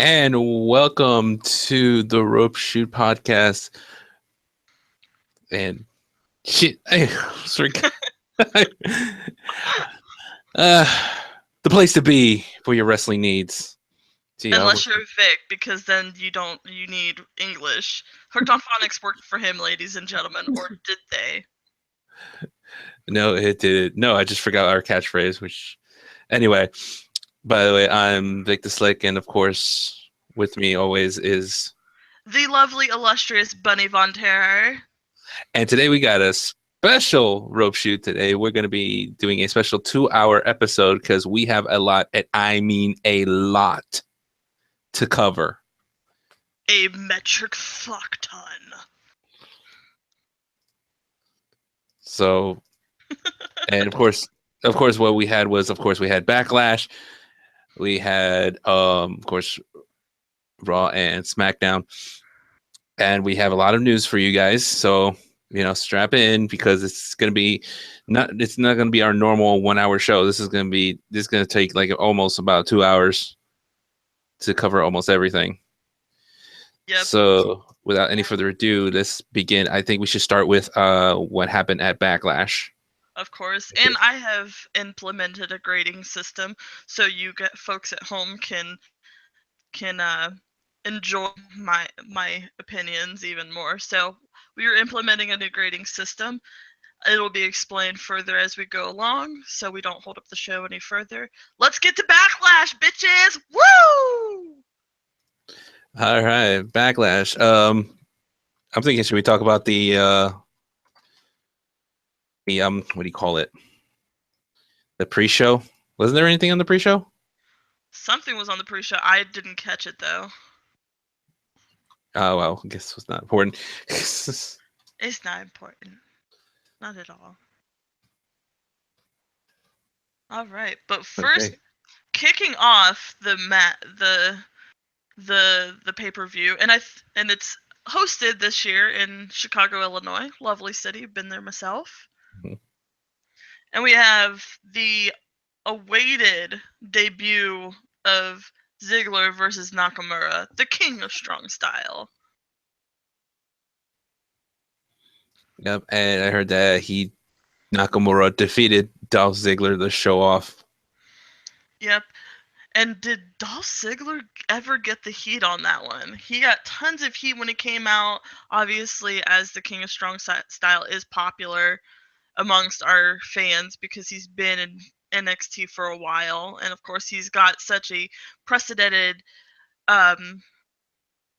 And welcome to the Rope Shoot podcast. And shit, sorry. uh, the place to be for your wrestling needs. See, Unless you're Vic, because then you need English. Hooked on Phonics worked for him, ladies and gentlemen, or did they? no, it did. No, I just forgot our catchphrase. Which, anyway. By the way, I'm Vic the Slick, and of course, with me always is. The lovely, illustrious Bunny Von Terror. And today we got a special rope shoot. Today we're going to be doing a special 2-hour episode because we have a lot, and I mean a lot, to cover. A metric fuck ton. So, and of course, what we had was, we had Backlash. We had, of course, Raw and SmackDown. And we have a lot of news for you guys. So, strap in because it's going to be it's not going to be our normal 1-hour show. This is going to take like almost about 2 hours to cover almost everything. Yep. So without any further ado, let's begin. I think we should start with what happened at Backlash. Of course. And I have implemented a grading system so you get folks at home can enjoy my opinions even more. So we are implementing a new grading system. It'll be explained further as we go along, so we don't hold up the show any further. Let's get to Backlash, bitches! Woo! All right, Backlash. I'm thinking, should we talk about the what do you call it? The pre-show? Wasn't there anything on the pre-show? Something was on the pre-show. I didn't catch it though. Oh well, I guess it's not important. It's not important. Not at all. All right, but first, kicking off the pay-per-view, and it's hosted this year in Chicago, Illinois. Lovely city, been there myself. Mm-hmm. And we have the awaited debut of Ziggler versus Nakamura, the king of strong style. Yep, and I heard that Nakamura defeated Dolph Ziggler to show off. Yep. And did Dolph Ziggler ever get the heat on that one? He got tons of heat when he came out. Obviously, as the King of Strong Style is popular amongst our fans because he's been in NXT for a while. And of course, he's got such a precedented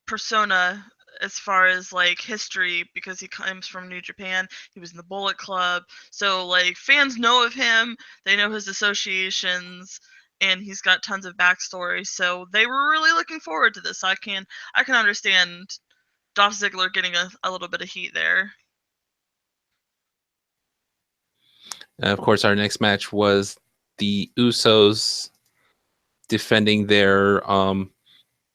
persona as far as like history because he comes from New Japan. He was in the Bullet Club. So like fans know of him. They know his associations. And he's got tons of backstory, so they were really looking forward to this. I can understand Dolph Ziggler getting a little bit of heat there. Of course, our next match was the Usos defending their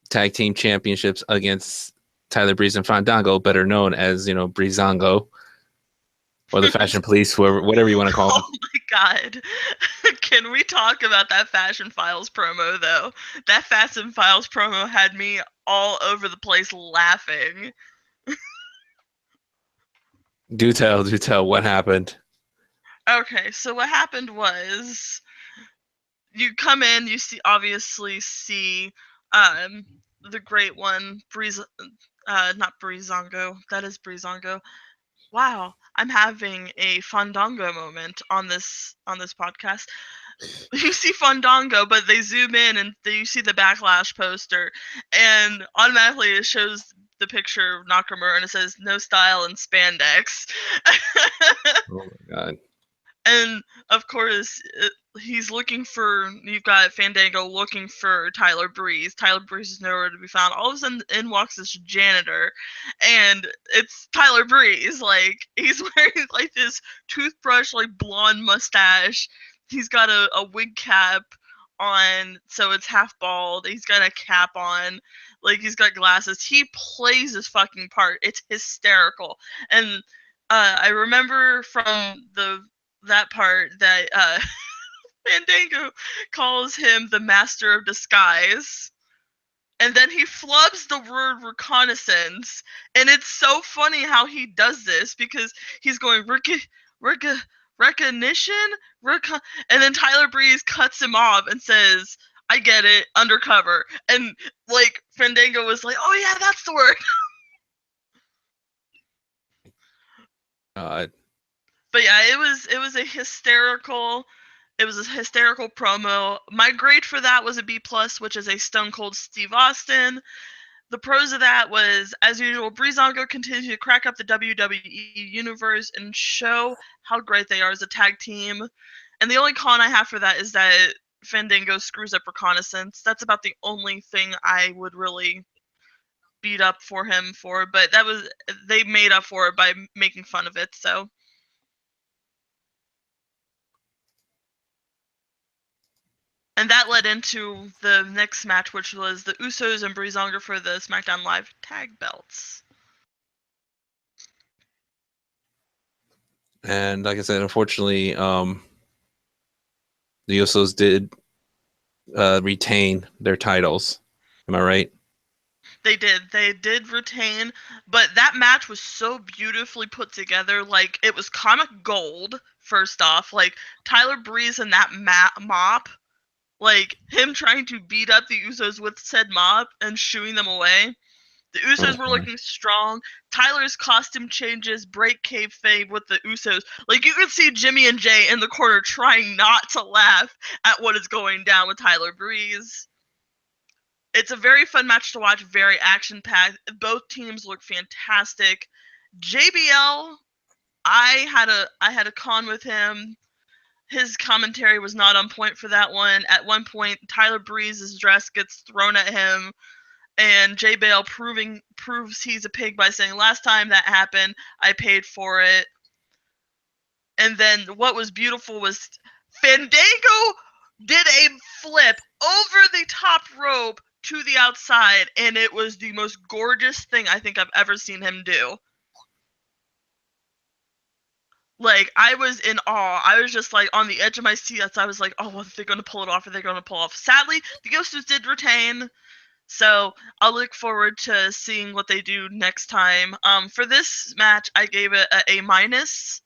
tag team championships against Tyler Breeze and Fandango, better known as Breezango. Or the Fashion Police, whatever you want to call them. Oh my god. Can we talk about that Fashion Files promo, though? That Fashion Files promo had me all over the place laughing. Do tell, what happened? Okay, so what happened was you come in, you obviously see the great one, not Breezango, that is Breezango. Wow, I'm having a Fandango moment on this podcast. You see Fandango, but they zoom in and you see the Backlash poster, and automatically it shows the picture of Nakamura and it says "No style" in spandex. Oh my god! And of course, he's looking for. You've got Fandango looking for Tyler Breeze. Tyler Breeze is nowhere to be found. All of a sudden, in walks this janitor, and it's Tyler Breeze. Like he's wearing like this toothbrush, like blonde mustache. He's got a wig cap on, so it's half bald. He's got a cap on, like he's got glasses. He plays his fucking part. It's hysterical. And I remember from that part that Fandango calls him the master of disguise. and then he flubs the word reconnaissance, and it's so funny how he does this because he's going recognition, and then Tyler Breeze cuts him off and says, "I get it, undercover," and like Fandango was like, "Oh yeah, that's the word." But yeah, it was a hysterical. It was a hysterical promo. My grade for that was a B plus, which is a Stone Cold Steve Austin. The pros of that was, as usual, Breezango continues to crack up the WWE universe and show how great they are as a tag team. And the only con I have for that is that Fandango screws up reconnaissance. That's about the only thing I would really beat up for him for, but they made up for it by making fun of it, so. And that led into the next match, which was the Usos and Breezango for the SmackDown Live tag belts. And like I said, unfortunately, the Usos did retain their titles. Am I right? They did retain, but that match was so beautifully put together. Like, it was comic gold, first off. Like, Tyler Breeze and that mop, like, him trying to beat up the Usos with said mop and shooing them away. The Usos were looking strong. Tyler's costume changes break kayfabe with the Usos. Like, you could see Jimmy and Jay in the corner trying not to laugh at what is going down with Tyler Breeze. It's a very fun match to watch, very action-packed. Both teams look fantastic. JBL, I had a con with him. His commentary was not on point for that one. At one point, Tyler Breeze's dress gets thrown at him, and JBL proves he's a pig by saying, "Last time that happened, I paid for it." And then what was beautiful was Fandango did a flip over the top rope to the outside, and it was the most gorgeous thing I think I've ever seen him do. Like, I was in awe. I was just like on the edge of my seat. I was like, "Oh, are they going to pull it off? Are they going to pull off?" Sadly, the Ghostos did retain, so I'll look forward to seeing what they do next time. For this match, I gave it a minus,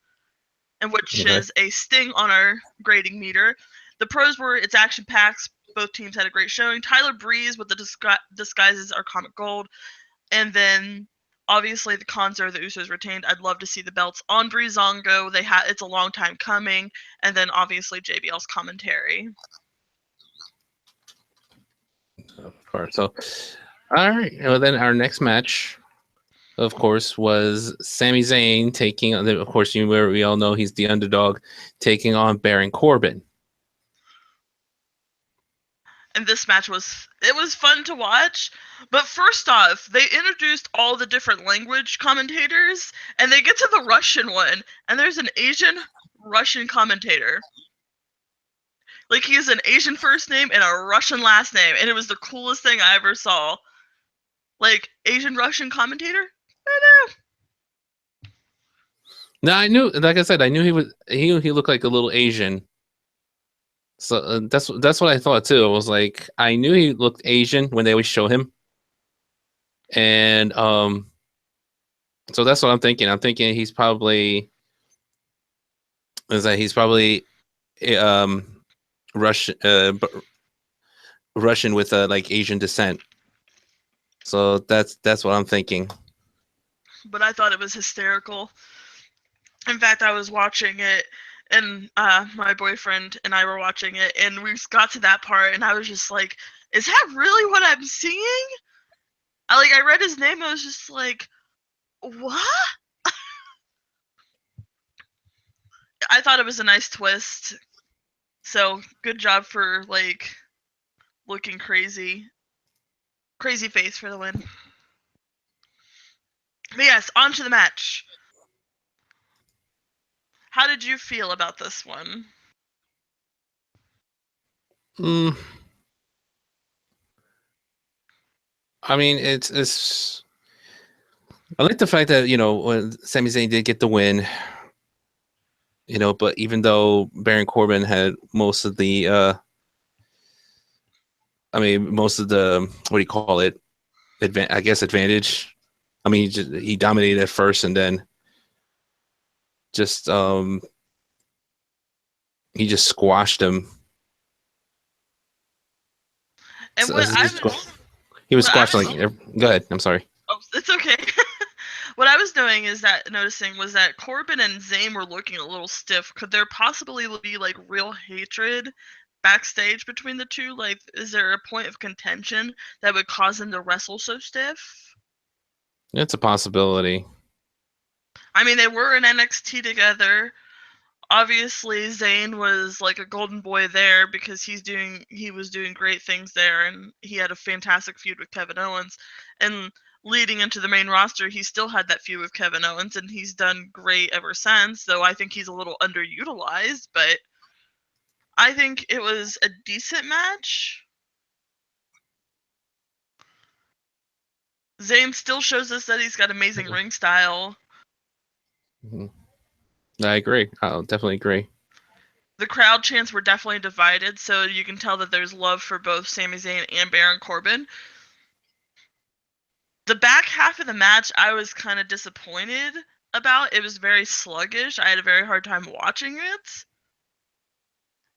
and which is a sting on our grading meter. The pros were it's action packed. Both teams had a great showing. Tyler Breeze with the disguises are comic gold, and then obviously the cons are the Usos retained. I'd love to see the belts on Breezango. It's a long time coming, and then obviously JBL's commentary. Of course. So, all right. Well, then our next match, of course, was Sami Zayn taking on. Of course, we all know he's the underdog, taking on Baron Corbin. And this match was fun to watch. But first off, they introduced all the different language commentators, and they get to the Russian one, and there's an Asian Russian commentator. Like, he has an Asian first name and a Russian last name, and it was the coolest thing I ever saw. Like, Asian Russian commentator? I know. No, I knew. Like I said, I knew he looked like a little Asian. So that's what I thought too. I was like, I knew he looked Asian when they always show him, and so that's what I'm thinking. I'm thinking he's probably Russian, Russian with like Asian descent. So that's what I'm thinking. But I thought it was hysterical. In fact, I was watching it, and my boyfriend and I were watching it, and we got to that part, and I was just like, "Is that really what I'm seeing?" I read his name, and I was just like, "What?" I thought it was a nice twist. So good job for like looking crazy. Crazy face for the win. But yes, on to the match. How did you feel about this one? I mean, it's. I like the fact that when Sami Zayn did get the win. But even though Baron Corbin had most of the I mean, most of the what do you call it? I guess advantage. I mean, he dominated at first, and then just he just squashed him. And So, what I he was what I squashed was like. Go ahead. I'm sorry. oh, it's okay. What I was doing is that noticing was that Corbin and Zayn were looking a little stiff. Could there possibly be like real hatred backstage between the two? Like, is there a point of contention that would cause them to wrestle so stiff? It's a possibility. I mean, they were in NXT together. Obviously, Zayn was like a golden boy there because he was doing great things there, and he had a fantastic feud with Kevin Owens. And leading into the main roster, he still had that feud with Kevin Owens, and he's done great ever since. Though I think he's a little underutilized, but I think it was a decent match. Zayn still shows us that he's got amazing ring style. Mm-hmm. I agree. I'll definitely agree. The crowd chants were definitely divided, so you can tell that there's love for both Sami Zayn and Baron Corbin. The back half of the match, I was kind of disappointed about. It was very sluggish. I had a very hard time watching it.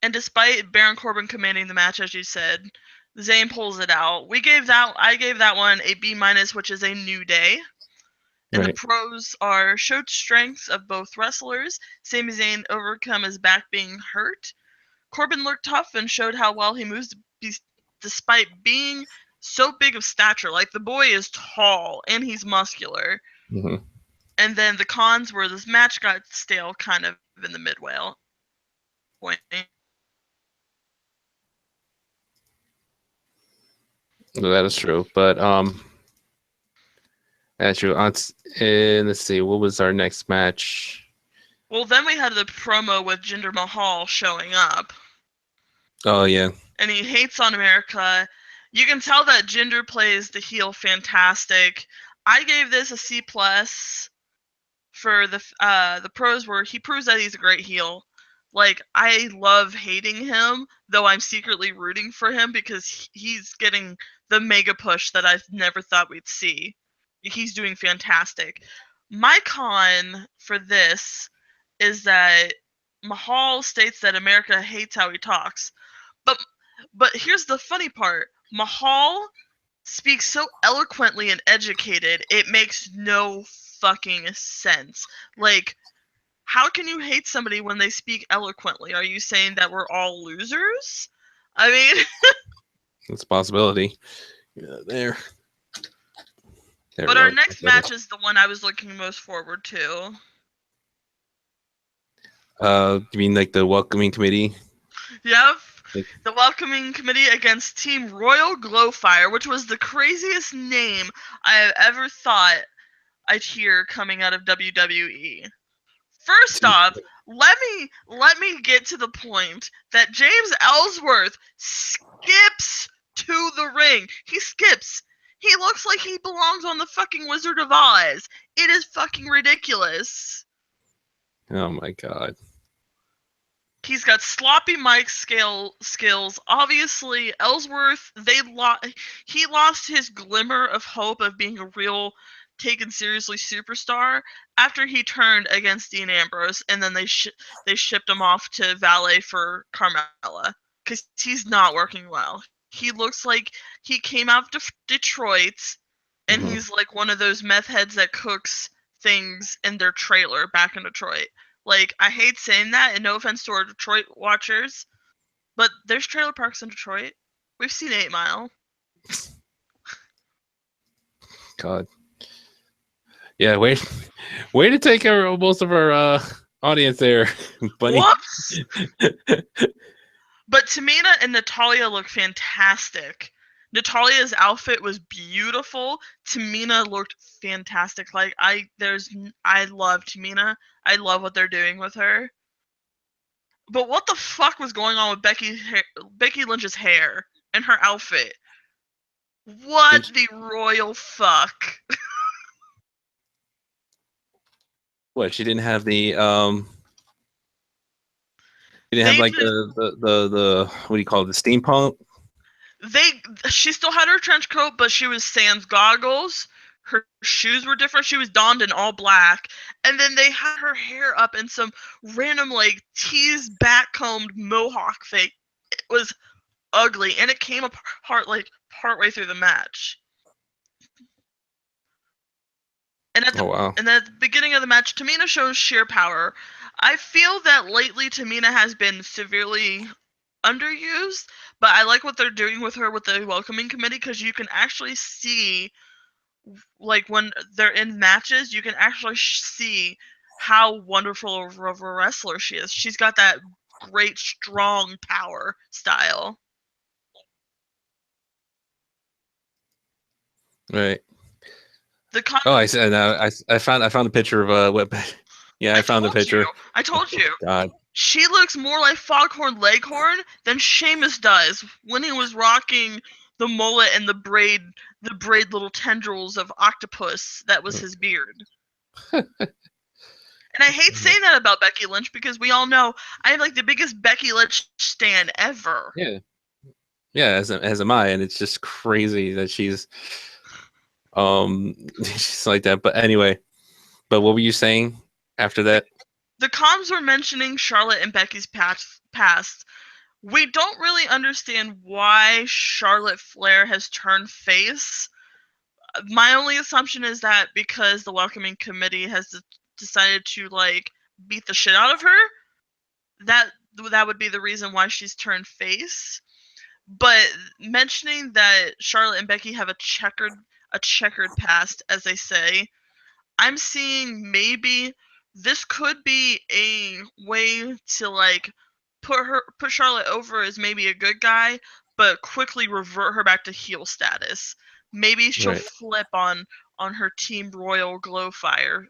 And despite Baron Corbin commanding the match, as you said, Zayn pulls it out. I gave that one a B-, which is a New Day. And right. The pros are showed strengths of both wrestlers. Sami Zayn overcome his back being hurt. Corbin looked tough and showed how well he moves despite being so big of stature. Like, the boy is tall and he's muscular. Mm-hmm. And then the cons were this match got stale kind of in the midway point. That is true, but that's true. Let's see, what was our next match? Well, then we had the promo with Jinder Mahal showing up. Oh yeah. And he hates on America. You can tell that Jinder plays the heel fantastic. I gave this a C+ for the pros where he proves that he's a great heel. Like, I love hating him, though I'm secretly rooting for him because he's getting the mega push that I've never thought we'd see. He's doing fantastic. My con for this is that Mahal states that America hates how he talks. But here's the funny part. Mahal speaks so eloquently and educated, it makes no fucking sense. Like, how can you hate somebody when they speak eloquently? Are you saying that we're all losers? I mean, it's a possibility. Yeah, there but our next match is the one I was looking most forward to. You mean like the welcoming committee? Yep. The welcoming committee against Team Royal Glowfire, which was the craziest name I have ever thought I'd hear coming out of WWE. First off, let me get to the point that James Ellsworth skips to the ring. He skips. He looks like he belongs on the fucking Wizard of Oz. It is fucking ridiculous. Oh my god. He's got sloppy mic skills. Obviously, Ellsworth, he lost his glimmer of hope of being a real taken seriously superstar after he turned against Dean Ambrose, and then they shipped him off to valet for Carmella because he's not working well. He looks like he came out of Detroit, and he's like one of those meth heads that cooks things in their trailer back in Detroit. Like, I hate saying that, and no offense to our Detroit watchers, but there's trailer parks in Detroit. We've seen 8 Mile. God. Yeah, way to take care of most of our audience there, buddy. Whoops! But Tamina and Natalya look fantastic. Natalya's outfit was beautiful. Tamina looked fantastic. Like, I love Tamina. I love what they're doing with her. But what the fuck was going on with Becky Lynch's hair and her outfit? What the royal fuck? What, she didn't have the she didn't have like the what do you call it, the steampunk? She still had her trench coat, but she was sans goggles. Her shoes were different. She was donned in all black, and then they had her hair up in some random like teased back combed mohawk fake. It was ugly, and it came apart like partway through the match. And Oh wow. at the beginning of the match, Tamina shows sheer power. I feel that lately Tamina has been severely underused, but I like what they're doing with her with the welcoming committee because you can actually see, like when they're in matches, you can actually see how wonderful of a wrestler she is. She's got that great, strong power style. Right. The con- Oh, I said I found the picture of what. Yeah, I found the picture. I told you. God. She looks more like Foghorn Leghorn than Sheamus does when he was rocking the mullet and the braid little tendrils of octopus that was his beard. And I hate saying that about Becky Lynch because we all know I'm like the biggest Becky Lynch stan ever. Yeah. Yeah, as am I, and it's just crazy that she's she's like that. But anyway, but what were you saying after that? The comms were mentioning Charlotte and Becky's past. We don't really understand why Charlotte Flair has turned face. My only assumption is that because the welcoming committee has decided to like beat the shit out of her, that would be the reason why she's turned face. But mentioning that Charlotte and Becky have a checkered past, as they say, I'm seeing maybe this could be a way to like put Charlotte over as maybe a good guy, but quickly revert her back to heel status. Maybe she'll flip on her Team Royal Glowfire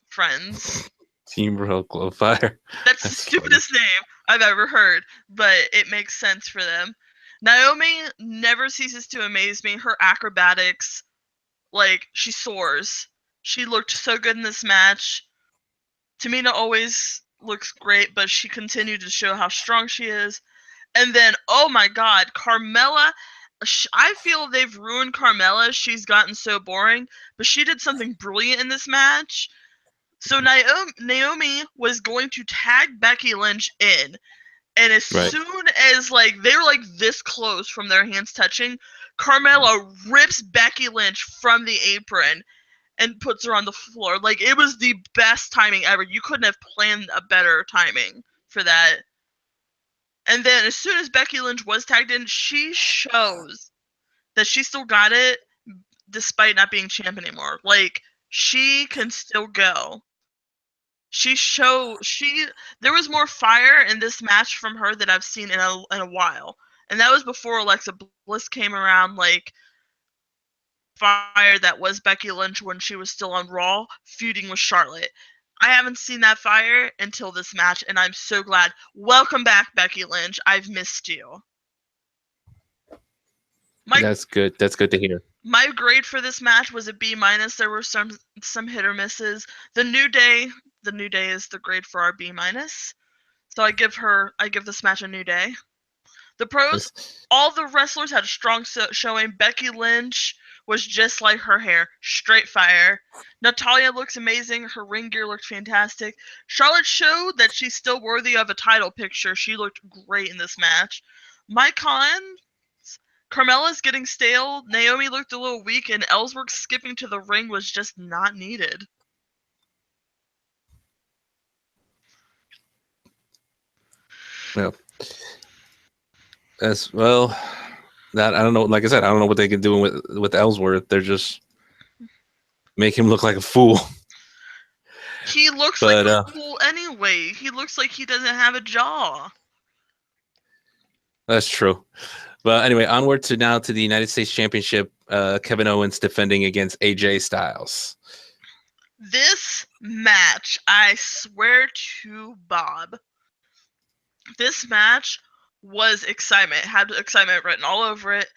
friends. Team Royal Glowfire. That's the stupidest name I've ever heard, but it makes sense for them. Naomi never ceases to amaze me. Her acrobatics, like, she soars. She looked so good in this match. Tamina always looks great, but she continued to show how strong she is. And then, oh my god, Carmella. I feel they've ruined Carmella. She's gotten so boring, but she did something brilliant in this match. So Naomi was going to tag Becky Lynch in, and as soon as like they were like this close from their hands touching, Carmella rips Becky Lynch from the apron and puts her on the floor. Like, it was the best timing ever. You couldn't have planned a better timing for that. And then as soon as Becky Lynch was tagged in, she shows that she still got it despite not being champ anymore. Like, she can still go. There was more fire in this match from her that I've seen in a while. And that was before Alexa Bliss came around, like, fire that was Becky Lynch when she was still on Raw feuding with Charlotte. I haven't seen that fire until this match, and I'm so glad. Welcome back, Becky Lynch. I've missed you. That's good. That's good to hear. My grade for this match was a B-. There were some hit or misses. The New Day is the grade for our B-. So I give this match a New Day. The pros, all the wrestlers had a strong showing. Becky Lynch was just like her hair, straight fire. Natalya looks amazing. Her ring gear looked fantastic. Charlotte showed that she's still worthy of a title picture. She looked great in this match. My cons, Carmella's getting stale. Naomi looked a little weak, and Ellsworth skipping to the ring was just not needed. Well, as well. That I don't know. Like I said, I don't know what they can do with Ellsworth. They're just make him look like a fool. He looks like a fool anyway. He looks like he doesn't have a jaw. That's true. But anyway, onward to the United States Championship. Kevin Owens defending against AJ Styles. This match, I swear to Bob, this match was excitement. It had excitement written all over it.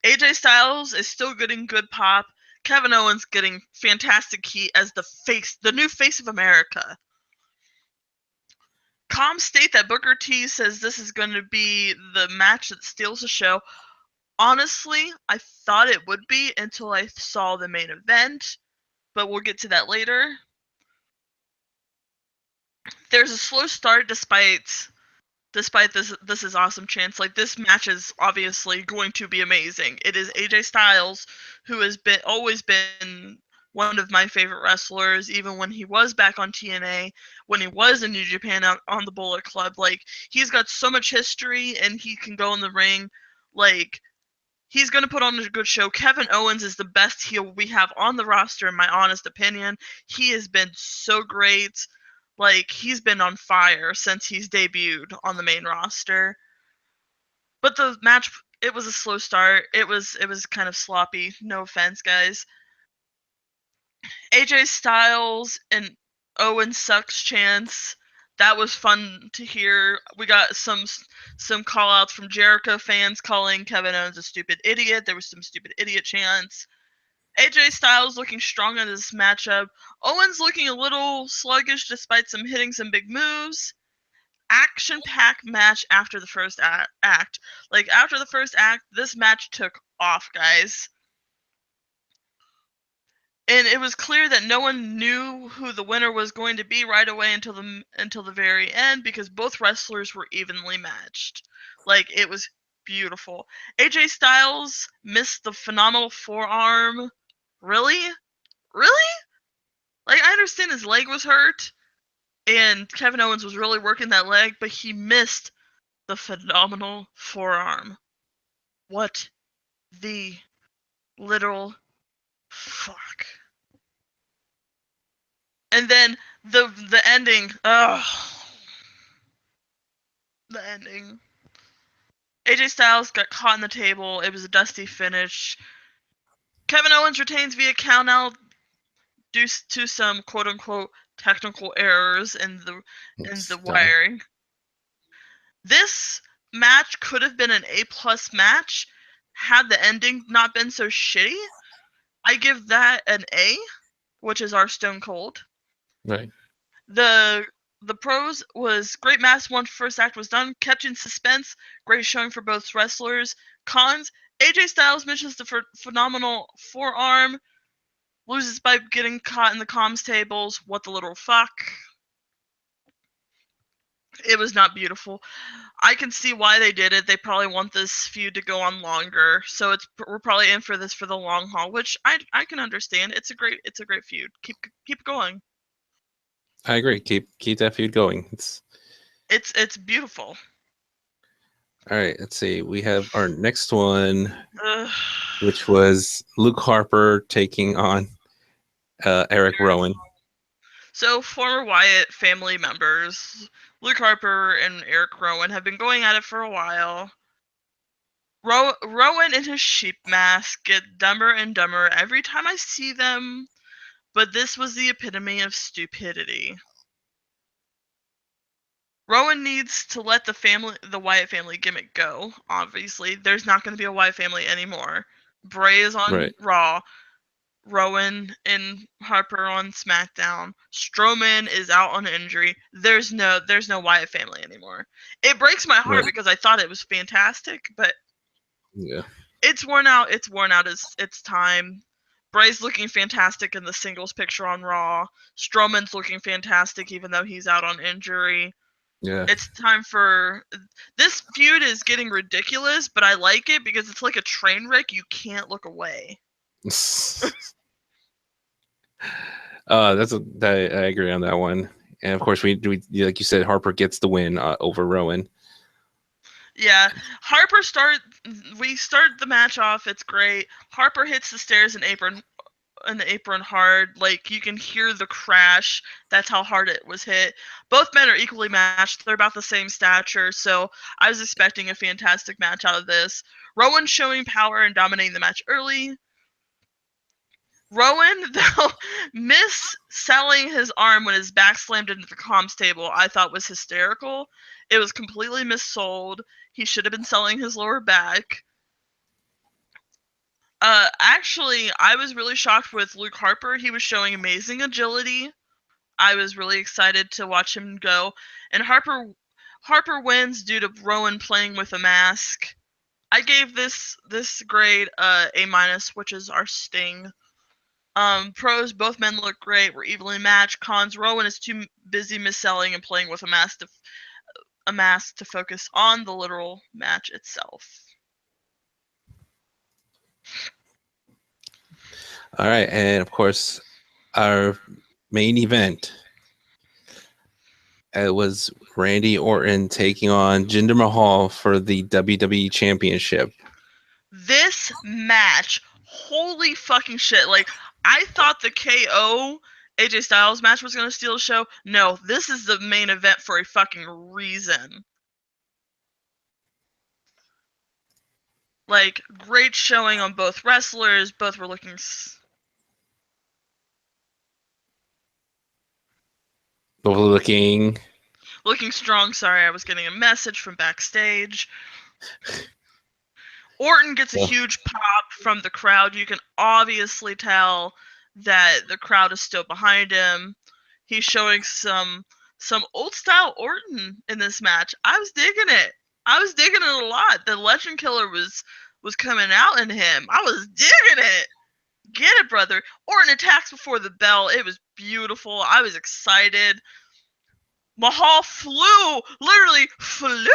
AJ Styles is still getting good pop. Kevin Owens getting fantastic heat as the new face of America. Comms state that Booker T says this is going to be the match that steals the show. Honestly, I thought it would be until I saw the main event, but we'll get to that later. There's a slow start despite this is awesome chance. Like, this match is obviously going to be amazing. It is AJ Styles, who has always been one of my favorite wrestlers, even when he was back on TNA, when he was in New Japan on the Bullet Club. Like, he's got so much history, and he can go in the ring. Like, he's going to put on a good show. Kevin Owens is the best heel we have on the roster, in my honest opinion. He has been so great. Like, he's been on fire since he's debuted on the main roster. But the match, it was a slow start. It was kind of sloppy. No offense, guys. AJ Styles and Owen sucks chants. That was fun to hear. We got some call outs from Jericho fans calling Kevin Owens a stupid idiot. There was some stupid idiot chants. AJ Styles looking strong in this matchup. Owens looking a little sluggish despite hitting some big moves. Action-packed match after the first act. Like, after the first act, this match took off, guys. And it was clear that no one knew who the winner was going to be right away until the very end, because both wrestlers were evenly matched. Like, it was beautiful. AJ Styles missed the phenomenal forearm. Really? Really? Like, I understand his leg was hurt, and Kevin Owens was really working that leg, but he missed the phenomenal forearm. What the literal fuck? And then the ending. Oh, the ending. AJ Styles got caught in the table. It was a dusty finish. Kevin Owens retains via countout due to some quote unquote technical errors in the wiring. This match could have been an A+ match had the ending not been so shitty. I give that an A, which is our Stone Cold. Right. The pros was great match once first act was done, kept in suspense, great showing for both wrestlers. Cons, AJ Styles misses the phenomenal forearm, loses by getting caught in the comms tables. What the literal fuck? It was not beautiful. I can see why they did it. They probably want this feud to go on longer, so we're probably in for this for the long haul, which I can understand. It's a great feud. Keep going. I agree. Keep that feud going. It's beautiful. All right, let's see. We have our next one, Ugh. which was Luke Harper taking on Eric Rowan. So, former Wyatt family members, Luke Harper and Eric Rowan, have been going at it for a while. Rowan in his sheep mask get dumber and dumber every time I see them, but this was the epitome of stupidity. Rowan needs to let the Wyatt family gimmick go, obviously. There's not going to be a Wyatt family anymore. Bray is on Raw. Rowan and Harper on SmackDown. Strowman is out on injury. There's no Wyatt family anymore. It breaks my heart because I thought it was fantastic, but yeah, it's worn out. It's worn out its time. Bray's looking fantastic in the singles picture on Raw. Strowman's looking fantastic even though he's out on injury. Yeah. It's time for this feud is getting ridiculous, but I like it because it's like a train wreck. You can't look away. I agree on that one. And of course, we like you said, Harper gets the win over Rowan. Yeah, we start the match off. It's great. Harper hits the stairs and apron hard. Like, you can hear the crash. That's how hard it was hit. Both men are equally matched. They're about the same stature, so I was expecting a fantastic match out of this. Rowan showing power and dominating the match early. Rowan, though, mis-selling his arm when his back slammed into the comms table, I thought was hysterical. It was completely missold. He should have been selling his lower back. Actually, I was really shocked with Luke Harper. He was showing amazing agility. I was really excited to watch him go. And Harper wins due to Rowan playing with a mask. I gave this grade A minus, which is our Sting. Pros, both men look great. We're evenly matched. Cons, Rowan is too busy misselling and playing with a mask to focus on the literal match itself. All right, and of course, our main event. It was Randy Orton taking on Jinder Mahal for the WWE Championship. This match, holy fucking shit! Like, I thought the KO AJ Styles match was gonna steal the show. No, this is the main event for a fucking reason. Like, great showing on both wrestlers. Both were looking strong. Sorry, I was getting a message from backstage. Orton gets a huge pop from the crowd. You can obviously tell that the crowd is still behind him. He's showing some old style Orton in this match. I was digging it. A lot. The Legend Killer was coming out in him. I was digging it. Get it, brother. Orton attacks before the bell. It was beautiful. I was excited. Mahal literally flew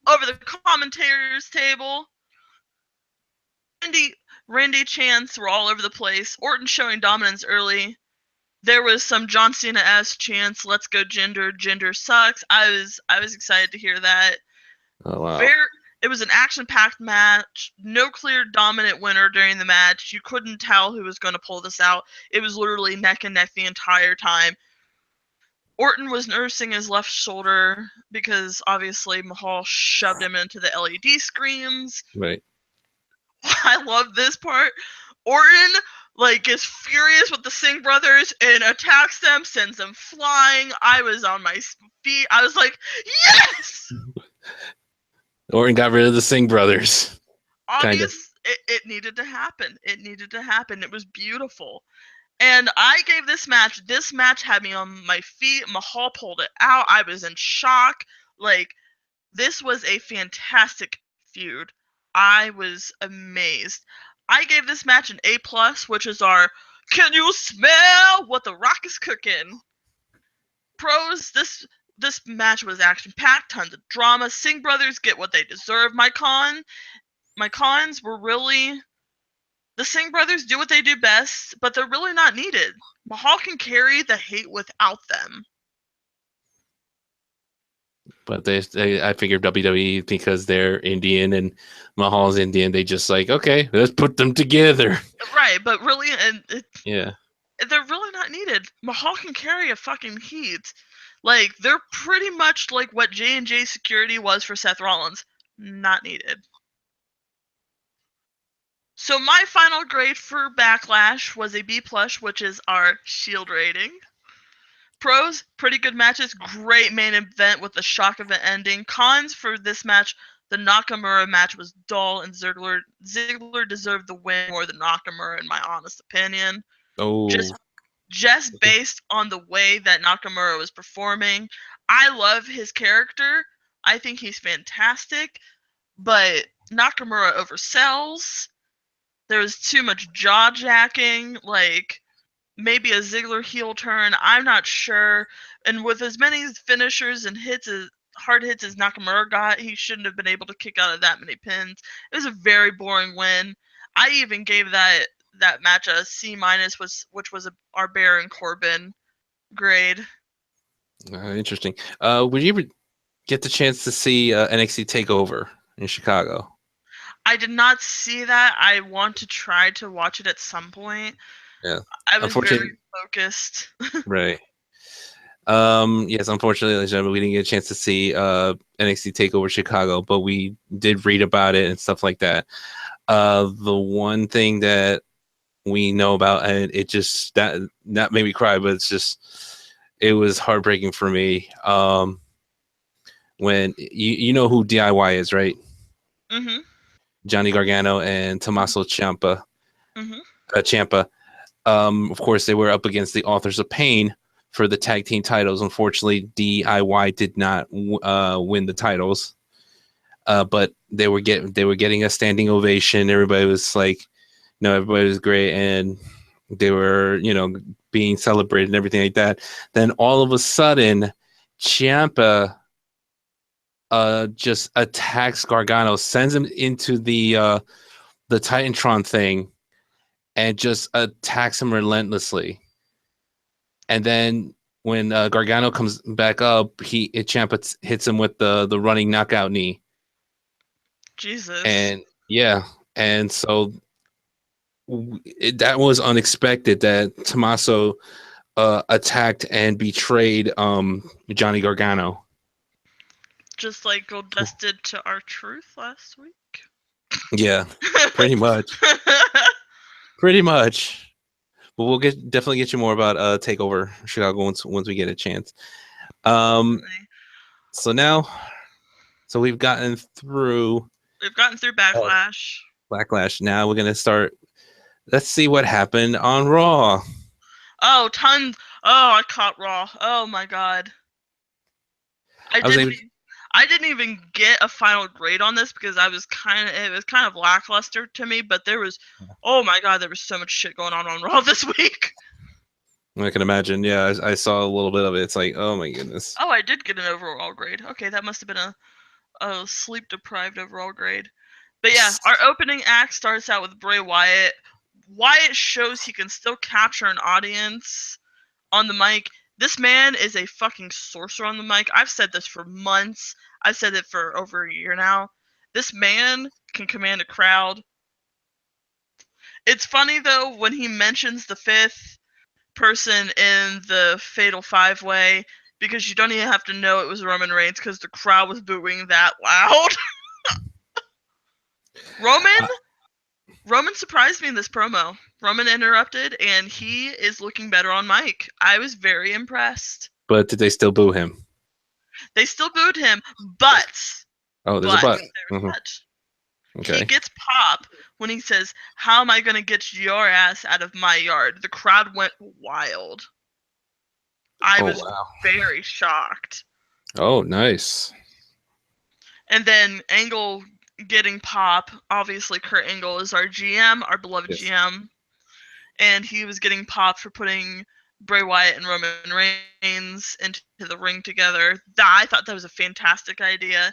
over the commentator's table. Randy chants were all over the place. Orton showing dominance early. There was some John Cena-esque chants. Let's go Jinder. Jinder sucks. I was excited to hear that. Oh wow. It was an action-packed match. No clear dominant winner during the match. You couldn't tell who was going to pull this out. It was literally neck and neck the entire time. Orton was nursing his left shoulder because obviously Mahal shoved him into the LED screens. Right. I love this part. Orton gets furious with the Singh brothers and attacks them, sends them flying. I was on my feet. I was like, yes! Orton got rid of the Singh brothers. It needed to happen. It was beautiful. And I gave this match had me on my feet. Mahal pulled it out. I was in shock. This was a fantastic feud. I was amazed. I gave this match an A+, which is our can you smell what the Rock is cooking? Pros, this match was action-packed, tons of drama. Singh brothers get what they deserve. My cons were really the Singh brothers do what they do best, but they're really not needed. Mahal can carry the hate without them. But I figured WWE, because they're Indian and Mahal's Indian, they just okay, let's put them together. Right, but really, yeah, they're really not needed. Mahal can carry a fucking heat. They're pretty much like what J&J Security was for Seth Rollins. Not needed. So my final grade for Backlash was a B+, which is our Shield rating. Pros, pretty good matches, great main event with the shock of an ending. Cons for this match, the Nakamura match was dull, and Ziggler deserved the win more than Nakamura, in my honest opinion. Oh, just based on the way that Nakamura was performing. I love his character. I think he's fantastic, but Nakamura oversells. There was too much jaw jacking, maybe a Ziggler heel turn. I'm not sure. And with as many finishers and hard hits as Nakamura got, he shouldn't have been able to kick out of that many pins. It was a very boring win. I even gave that match a C-, which was our Baron Corbin grade. Interesting. Would you ever get the chance to see NXT TakeOver in Chicago? I did not see that. I want to try to watch it at some point. Yeah. I was very focused. Right. Yes, unfortunately, we didn't get a chance to see NXT TakeOver Chicago, but we did read about it and stuff like that. The one thing that we know about, and it just that made me cry, but it was heartbreaking for me. When you know who DIY is, right? Mm-hmm. Johnny Gargano and Tommaso Ciampa. Mm-hmm. Ciampa. Of course, they were up against the Authors of Pain for the tag team titles. Unfortunately, DIY did not win the titles. but they were getting a standing ovation. Everybody was like, everybody was great, and they were, being celebrated and everything like that. Then all of a sudden, Ciampa just attacks Gargano, sends him into the Titantron thing, and just attacks him relentlessly. And then when Gargano comes back up, Ciampa hits him with the running knockout knee. Jesus. And yeah, and so that was unexpected that Tommaso attacked and betrayed Johnny Gargano. Just like Goldust did to R-Truth last week. Yeah, pretty much. Pretty much. But we'll definitely get you more about TakeOver Chicago once we get a chance. So we've gotten through. We've gotten through Backlash. Backlash. Now we're gonna start. Let's see what happened on Raw. Oh, tons. Oh, I caught Raw. Oh my god. I didn't even get a final grade on this because it was kind of lackluster to me, but oh my god, there was so much shit going on Raw this week. I can imagine. Yeah, I saw a little bit of it. It's like, oh my goodness. Oh, I did get an overall grade. Okay, that must have been a sleep-deprived overall grade. But yeah, our opening act starts out with Bray Wyatt. Wyatt shows he can still capture an audience on the mic. This man is a fucking sorcerer on the mic. I've said this for months. I've said it for over a year now. This man can command a crowd. It's funny, though, when he mentions the fifth person in the Fatal 5-Way, because you don't even have to know it was Roman Reigns because the crowd was booing that loud. Roman surprised me in this promo. Roman interrupted, and he is looking better on mic. I was very impressed. But did they still boo him? They still booed him, but... Oh, there's a but. Okay. He gets pop when he says, "How am I going to get your ass out of my yard?" The crowd went wild. I was very shocked. Oh, nice. And then Angle getting pop. Obviously, Kurt Angle is our GM, our beloved GM. And he was getting pop for putting Bray Wyatt and Roman Reigns into the ring together. I thought that was a fantastic idea.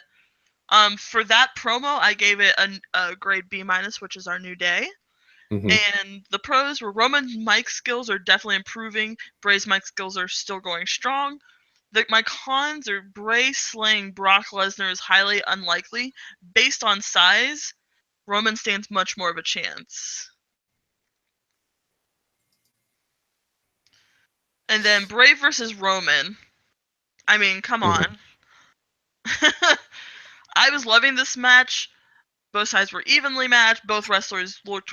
For that promo, I gave it a grade B-, which is our new day. Mm-hmm. And the pros were Roman's mic skills are definitely improving. Bray's mic skills are still going strong. My cons are Bray slaying Brock Lesnar is highly unlikely. Based on size, Roman stands much more of a chance. And then Bray versus Roman. I mean, come on. I was loving this match. Both sides were evenly matched. Both wrestlers looked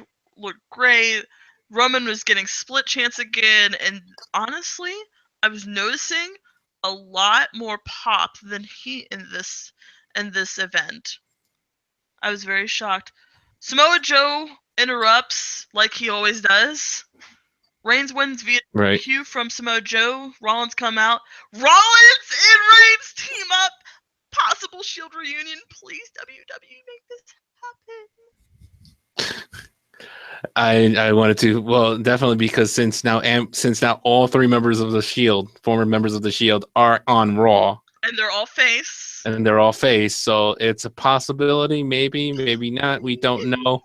great. Roman was getting split chance again, and honestly, I was noticing a lot more pop than he in this event. I was very shocked. Samoa Joe interrupts like he always does. Reigns wins via DQ from Samoa Joe. Rollins come out. Rollins and Reigns team up. Possible Shield reunion. Please, WWE, make this happen. I wanted to. Well, definitely because since now all three members of the Shield, former members of the Shield, are on Raw. And they're all face. So it's a possibility. Maybe not. We don't know.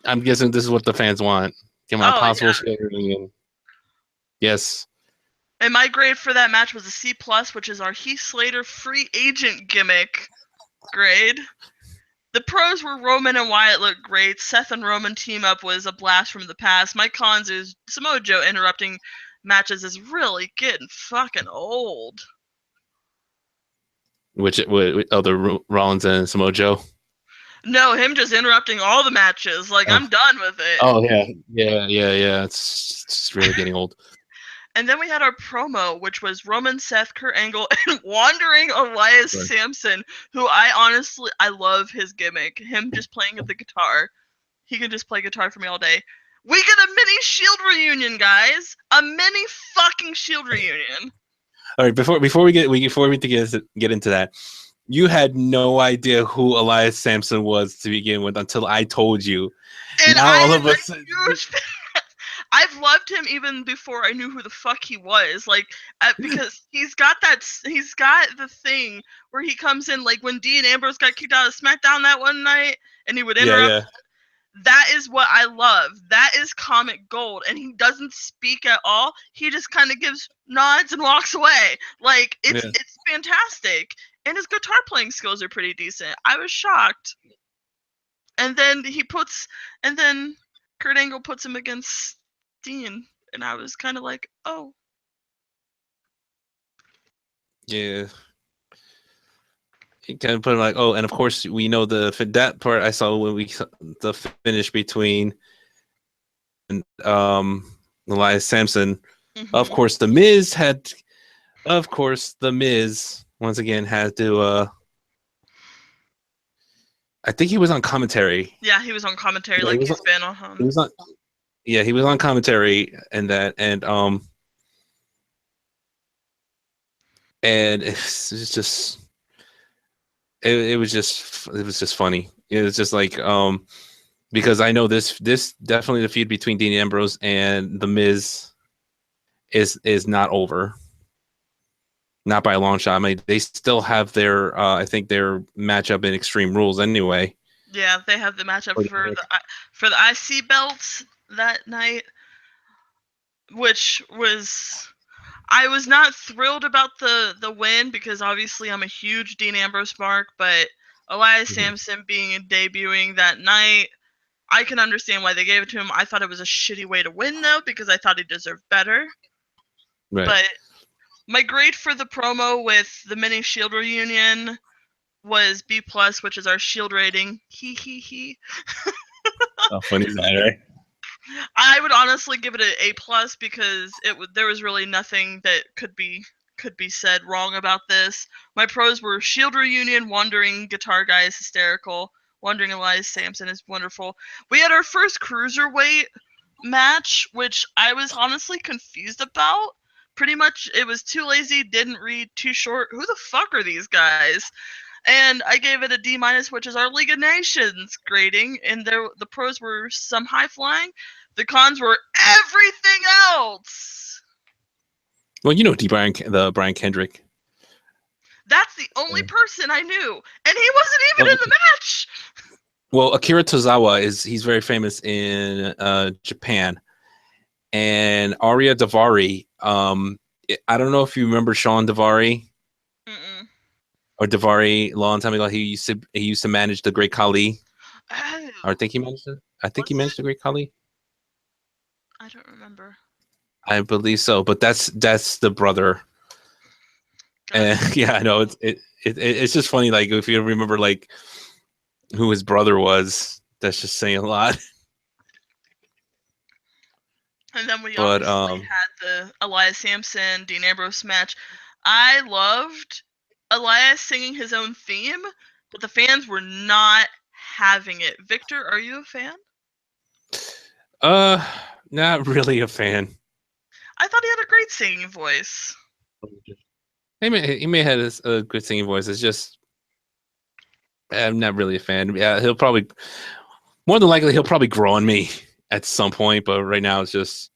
I'm guessing this is what the fans want. Give them a possible Shield reunion. Yes. And my grade for that match was a C+, which is our Heath Slater free agent gimmick grade. The pros were Roman and Wyatt looked great. Seth and Roman team up was a blast from the past. My cons is Samoa Joe interrupting matches is really getting fucking old. Which other Rollins and Samoa Joe? No, him just interrupting all the matches. Like, I'm done with it. Oh, yeah. It's really getting old. And then we had our promo, which was Roman, Seth, Kurt Angle, and Wandering Elias Sampson, who I love his gimmick. Him just playing the guitar. He can just play guitar for me all day. We get a mini Shield reunion, guys. A mini fucking Shield reunion. All right, before we get into that, You had no idea who Elias Sampson was to begin with until I told you. And Now I all am of a a sudden, huge fan. I've loved him even before I knew who the fuck he was. Like, because he's got the thing where he comes in, like when Dean Ambrose got kicked out of SmackDown that one night, and he would interrupt. yeah. That is what I love. That is comic gold, and he doesn't speak at all. He just kind of gives nods and walks away. Like it's Yeah. it's fantastic, and his guitar playing skills are pretty decent. I was shocked, and then Kurt Angle puts him against Dean, and I was kind of like, oh. Yeah. He kind of put like, oh, and of course we know that part I saw when the finish between Elias Sampson. Mm-hmm. Of course, the Miz once again had to. I think he was on commentary. Yeah, he was on commentary, Yeah, like he's been on. He was on. Yeah, he was on commentary and that, and it's just. It was just funny. It was just like because I know this definitely the feud between Dean Ambrose and the Miz is not over. Not by a long shot. I mean, they still have their I think their matchup in Extreme Rules anyway. Yeah, they have the matchup for the IC belts that night, which was. I was not thrilled about the win because obviously I'm a huge Dean Ambrose mark, but Elias Sampson debuting that night, I can understand why they gave it to him. I thought it was a shitty way to win though because I thought he deserved better. Right. But my grade for the promo with the mini Shield reunion was B+, which is our Shield rating. He. How funny is that, right? I would honestly give it an A+ because there was really nothing that could be said wrong about this. My pros were Shield reunion, Wandering Guitar Guy is hysterical, Wandering Elias Sampson is wonderful. We had our first cruiserweight match, which I was honestly confused about. Pretty much it was too lazy, didn't read, too short. Who the fuck are these guys? And I gave it a D-, which is our League of Nations grading, and the pros were some high flying. The cons were everything else. Well, you know, the Brian Kendrick. That's the only person I knew, and he wasn't even in the match. Well, Akira Tozawa he's very famous in Japan, and Arya Davari. I don't know if you remember Sean Davari. Mm-mm. Or Davari, a long time ago. He used to manage the Great Khali. Oh. Or I think he managed it. I think he managed the Great Khali. I don't remember. I believe so, but that's the brother. And yeah, I know it's just funny. Like if you remember like who his brother was, that's just saying a lot. And then we obviously had the Elias Sampson, Dean Ambrose match. I loved Elias singing his own theme, but the fans were not having it. Victor, are you a fan? Not really a fan. I thought he had a great singing voice. He may have a good singing voice. It's just I'm not really a fan. Yeah, he'll probably more than likely he'll probably grow on me at some point, but right now it's just.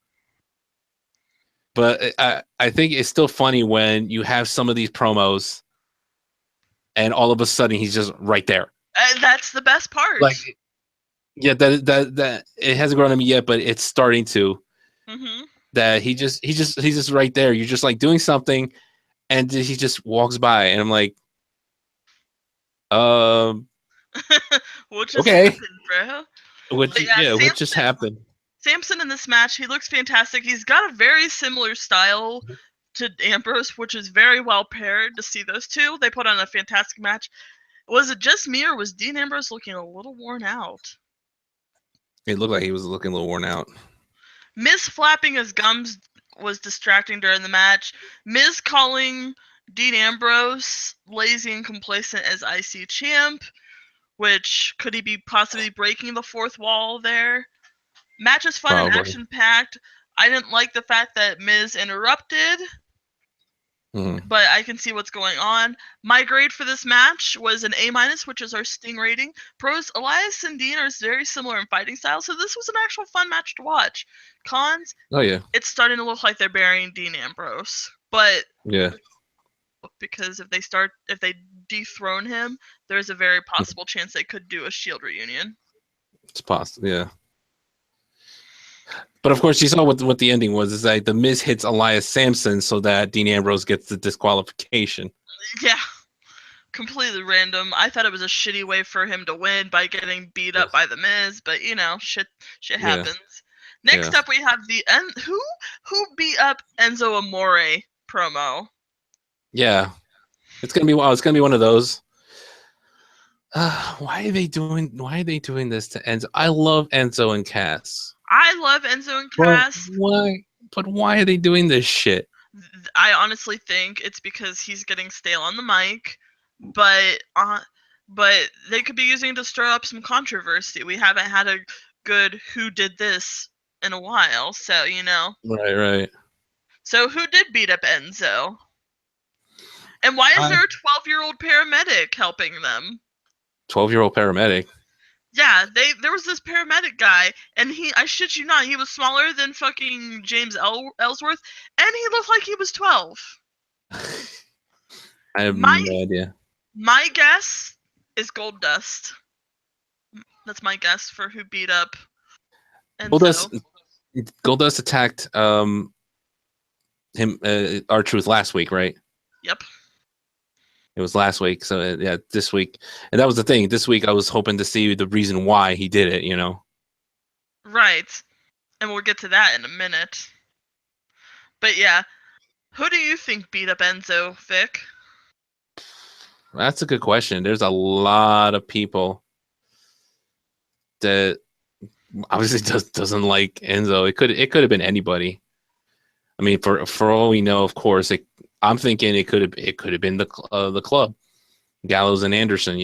But I think it's still funny when you have some of these promos, and all of a sudden he's just right there. That's the best part. Like, yeah, that it hasn't grown on me yet, but it's starting to. Mm-hmm. That he's just right there. You're just like doing something, and he just walks by, and I'm like, what just okay, happened, bro? what just happened? Sampson in this match, he looks fantastic. He's got a very similar style to Ambrose, which is very well paired to see those two. They put on a fantastic match. Was it just me, or was Dean Ambrose looking a little worn out? It looked like he was looking a little worn out. Miz flapping his gums was distracting during the match. Miz calling Dean Ambrose lazy and complacent as IC champ, which could he be possibly breaking the fourth wall there? Match is fun and action-packed. I didn't like the fact that Miz interrupted. Mhm. but I can see what's going on. My grade for this match was an A-, which is our Sting rating. Pros, Elias and Dean are very similar in fighting style, so this was an actual fun match to watch. Cons, Oh yeah, it's starting to look like they're burying Dean Ambrose, but yeah. because if they dethrone him, there's a very possible chance they could do a Shield reunion. It's possible. Yeah. But of course, you saw what the ending was. Is that the Miz hits Elias Sampson so that Dean Ambrose gets the disqualification. Yeah, completely random. I thought it was a shitty way for him to win by getting beat up by the Miz, but shit Yeah. happens. Next up, we have the who beat up Enzo Amore promo. Yeah, it's gonna be one of those. Why are they doing this to Enzo? I love Enzo and Cass. I love Enzo and Cass. But why are they doing this shit? I honestly think it's because he's getting stale on the mic, but they could be using it to stir up some controversy. We haven't had a good who did this in a while, so Right. So who did beat up Enzo? And why is there a 12-year-old paramedic helping them? 12-year-old paramedic? Yeah, there was this paramedic guy, and I shit you not, he was smaller than fucking James Ellsworth, and he looked like he was 12. I have no idea. My guess is Goldust. That's my guess for who beat up Enzo. Goldust attacked him R-Truth last week, right? Yep. It was last week, so yeah, this week, and that was the thing. This week, I was hoping to see the reason why he did it. Right, and we'll get to that in a minute. But yeah, who do you think beat up Enzo, Vic? That's a good question. There's a lot of people that obviously doesn't like Enzo. It could have been anybody. I mean, for all we know, of course, I'm thinking it could have been the club, Gallows and Anderson.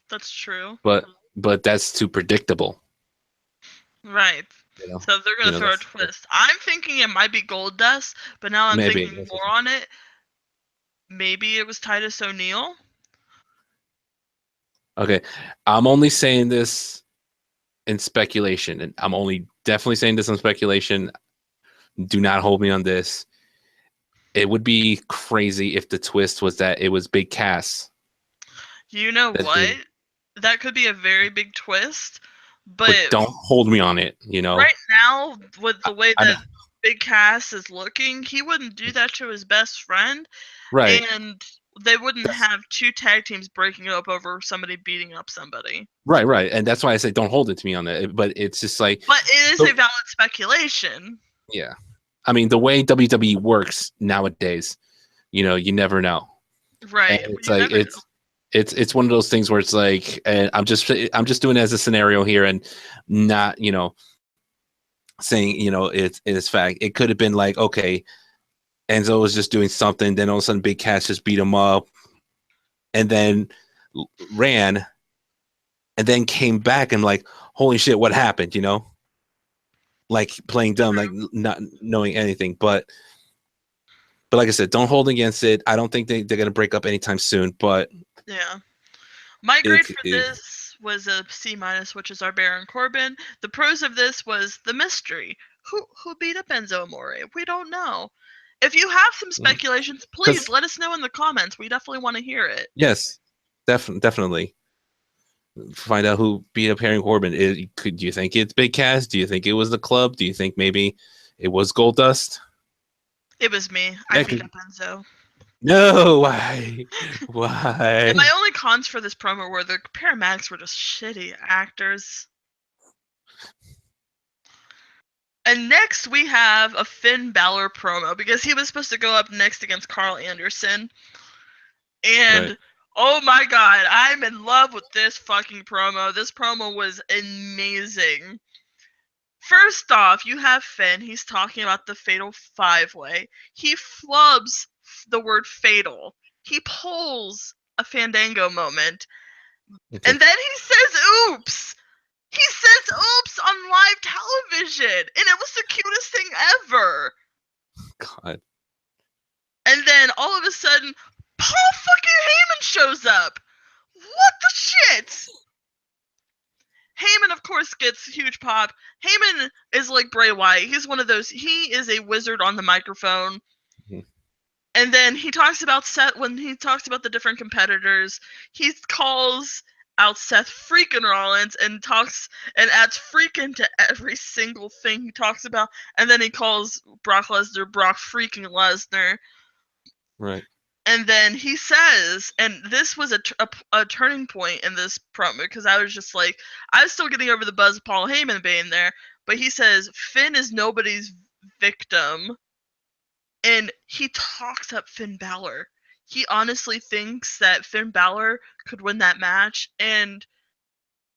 That's true. But that's too predictable. Right. So they're gonna throw a twist. I'm thinking it might be Goldust, but now I'm thinking more on it. Maybe it was Titus O'Neil. Okay, I'm only saying this in speculation, and I'm only definitely saying this in speculation. Do not hold me on this. It would be crazy if the twist was that it was Big Cass. You know what? That could be a very big twist, but don't hold me on it. Right now, with the way that Big Cass is looking, he wouldn't do that to his best friend. Right. And they wouldn't have two tag teams breaking up over somebody beating up somebody. Right. And that's why I say don't hold it to me on that. But it's just like. But it is a valid speculation. Yeah. I mean, the way WWE works nowadays, you never know. Right. And it's like it's one of those things where it's like, and I'm just doing it as a scenario here, and not saying it's fact. It could have been like, okay, Enzo was just doing something, then all of a sudden Big Cass just beat him up, and then ran, and then came back and like, holy shit, what happened? Like playing dumb, like not knowing anything. But like I said, don't hold against it. I don't think they're gonna break up anytime soon. But yeah, my grade for this was a C-, which is our Baron Corbin. The pros of this was the mystery. Who beat up Enzo Amore? We don't know. If you have some speculations, please let us know in the comments. We definitely want to hear it. Yes, definitely. Find out who beat up Baron Corbin. Do you think it's Big Cass? Do you think it was the club? Do you think maybe it was Goldust? It was me. I beat up Enzo. No, why? And my only cons for this promo were the paramedics were just shitty actors. And next we have a Finn Balor promo because he was supposed to go up next against Carl Anderson. And oh my god, I'm in love with this fucking promo. This promo was amazing. First off, you have Finn. He's talking about the Fatal 5-Way. He flubs the word fatal. He pulls a Fandango moment. Okay. And then he says oops. He says oops on live television. And it was the cutest thing ever. God. And then all of a sudden, Paul fucking Heyman shows up. What the shit? Heyman, of course, gets a huge pop. Heyman is like Bray Wyatt. He's one of those. He is a wizard on the microphone. Mhm. And then he talks about Seth when he talks about the different competitors. He calls out Seth freaking Rollins and talks and adds freaking to every single thing he talks about. And then he calls Brock Lesnar Brock freaking Lesnar. Right. And then he says, and this was a turning point in this promo because I was just like, I was still getting over the buzz of Paul Heyman being there, but he says Finn is nobody's victim, and he talks up Finn Balor. He honestly thinks that Finn Balor could win that match, and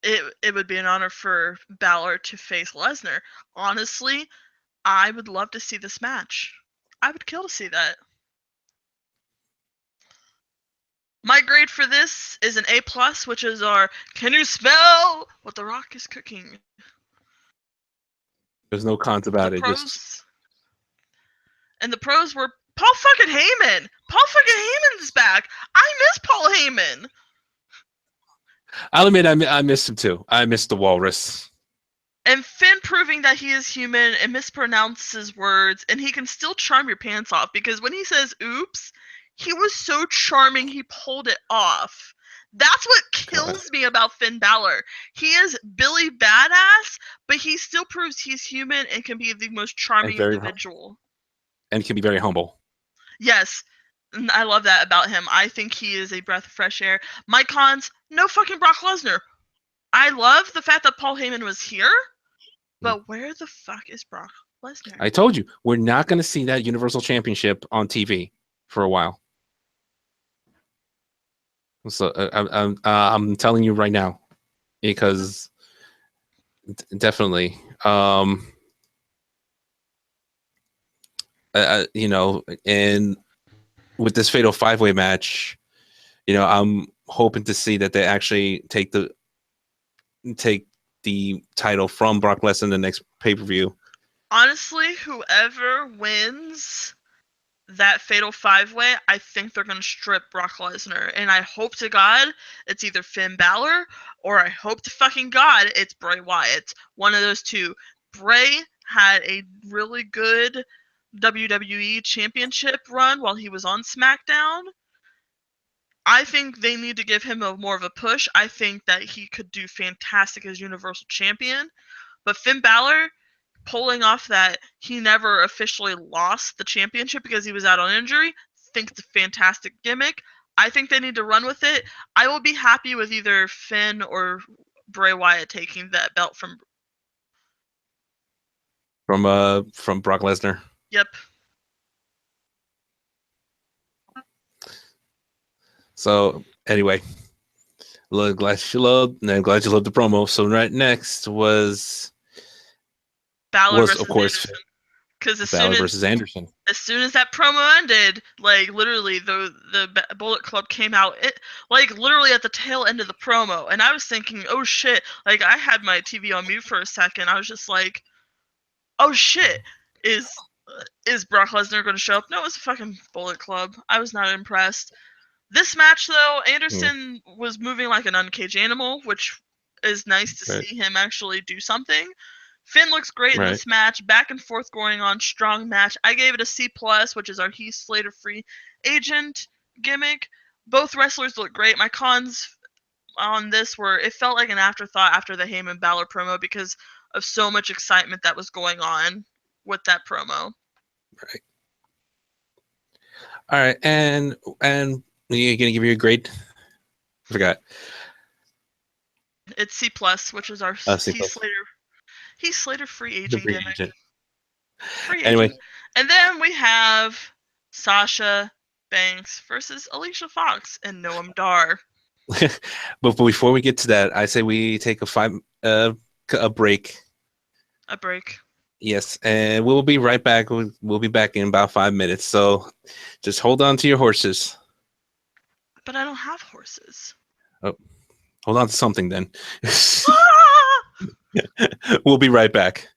it would be an honor for Balor to face Lesnar. Honestly, I would love to see this match. I would kill to see that. My grade for this is an A+, which is our can you smell what The Rock is cooking? There's no cons about The it. pros Just and the pros were Paul fucking Heyman. Paul fucking Heyman's back. I miss Paul Heyman. I'll admit I missed him too. I missed the Walrus. And Finn proving that he is human and mispronounces words, and he can still charm your pants off because when he says oops, he was so charming he pulled it off. That's what kills me about Finn Balor. He is Billy Badass, but he still proves he's human and can be the most charming individual. And can be very humble. Yes, and I love that about him. I think he is a breath of fresh air. My cons, no fucking Brock Lesnar. I love the fact that Paul Heyman was here, but where the fuck is Brock Lesnar? I told you, we're not going to see that Universal Championship on TV for a while. So I'm telling you right now, because definitely, you know, and with this Fatal 5-Way match, you know, I'm hoping to see that they actually take the title from Brock Lesnar in the next pay-per-view. Honestly, whoever wins that Fatal 5-Way, I think they're going to strip Brock Lesnar. And I hope to God it's either Finn Balor or I hope to fucking God it's Bray Wyatt. One of those two. Bray had a really good WWE Championship run while he was on SmackDown. I think they need to give him more of a push. I think that he could do fantastic as Universal Champion. But Finn Balor, pulling off that he never officially lost the championship because he was out on injury, think it's a fantastic gimmick. I think they need to run with it. I will be happy with either Finn or Bray Wyatt taking that belt from Brock Lesnar. Yep. So anyway, glad you loved the promo. So right next was Balor of course Anderson. Because Balor versus Anderson. As soon as that promo ended, like literally the Bullet Club came out, like literally at the tail end of the promo, and I was thinking, oh shit! Like I had my TV on mute for a second. I was just like, oh shit, is Brock Lesnar going to show up? No, it's a fucking Bullet Club. I was not impressed. This match though, Anderson was moving like an uncaged animal, which is nice to see him actually do something. Finn looks great in this match. Back and forth going on, strong match. I gave it a C+, which is our Heath Slater free agent gimmick. Both wrestlers look great. My cons on this were it felt like an afterthought after the Heyman Balor promo because of so much excitement that was going on with that promo. Right. All right, and you're gonna give you a grade? I forgot. It's C+, which is our Heath Slater free agent gimmick. Free agent. Anyway. And then we have Sasha Banks versus Alicia Fox and Noam Dar. But before we get to that, I say we take a break. A break. Yes, and we'll be right back. We'll be back in about 5 minutes. So just hold on to your horses. But I don't have horses. Oh, hold on to something then. We'll be right back.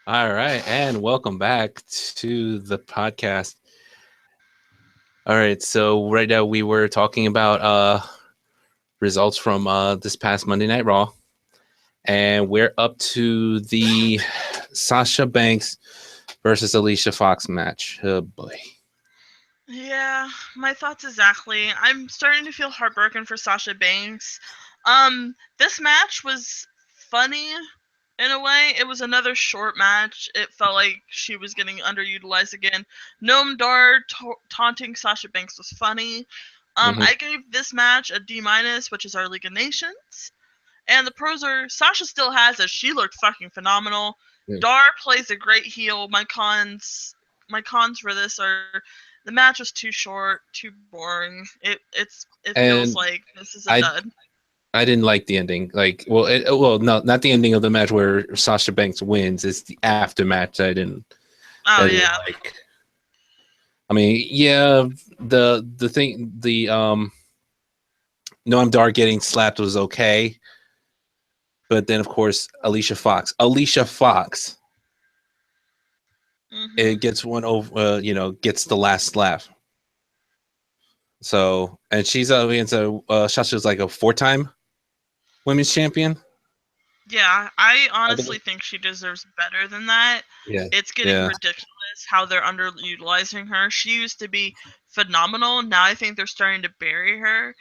All right, and welcome back to the podcast. All right, so right now we were talking about results from this past Monday Night Raw, and we're up to the Sasha Banks versus Alicia Fox match. Oh boy. Yeah, my thoughts exactly. I'm starting to feel heartbroken for Sasha Banks. This match was funny in a way. It was another short match. It felt like she was getting underutilized again. Noam Dar taunting Sasha Banks was funny. Mm-hmm. I gave this match a D minus, which is our League of Nations. And the pros are Sasha still has it. She looked fucking phenomenal. Yeah. Dar plays a great heel. My cons for this are the match was too short, too boring. It feels And like this is a I dud. I didn't like the ending. Like, well, no, not the ending of the match where Sasha Banks wins. It's the aftermatch that Oh I didn't yeah. like. I mean, yeah, the thing, Noam Dar getting slapped was okay, but then of course Alicia Fox, Mhm. it gets one over, gets the last slap. So, and she's against Sasha's like a 4-time women's champion, Yeah, I I honestly believe. think she deserves better than that. Yeah, It's getting yeah, ridiculous how they're underutilizing her. She used to be phenomenal. Now I think they're starting to bury her.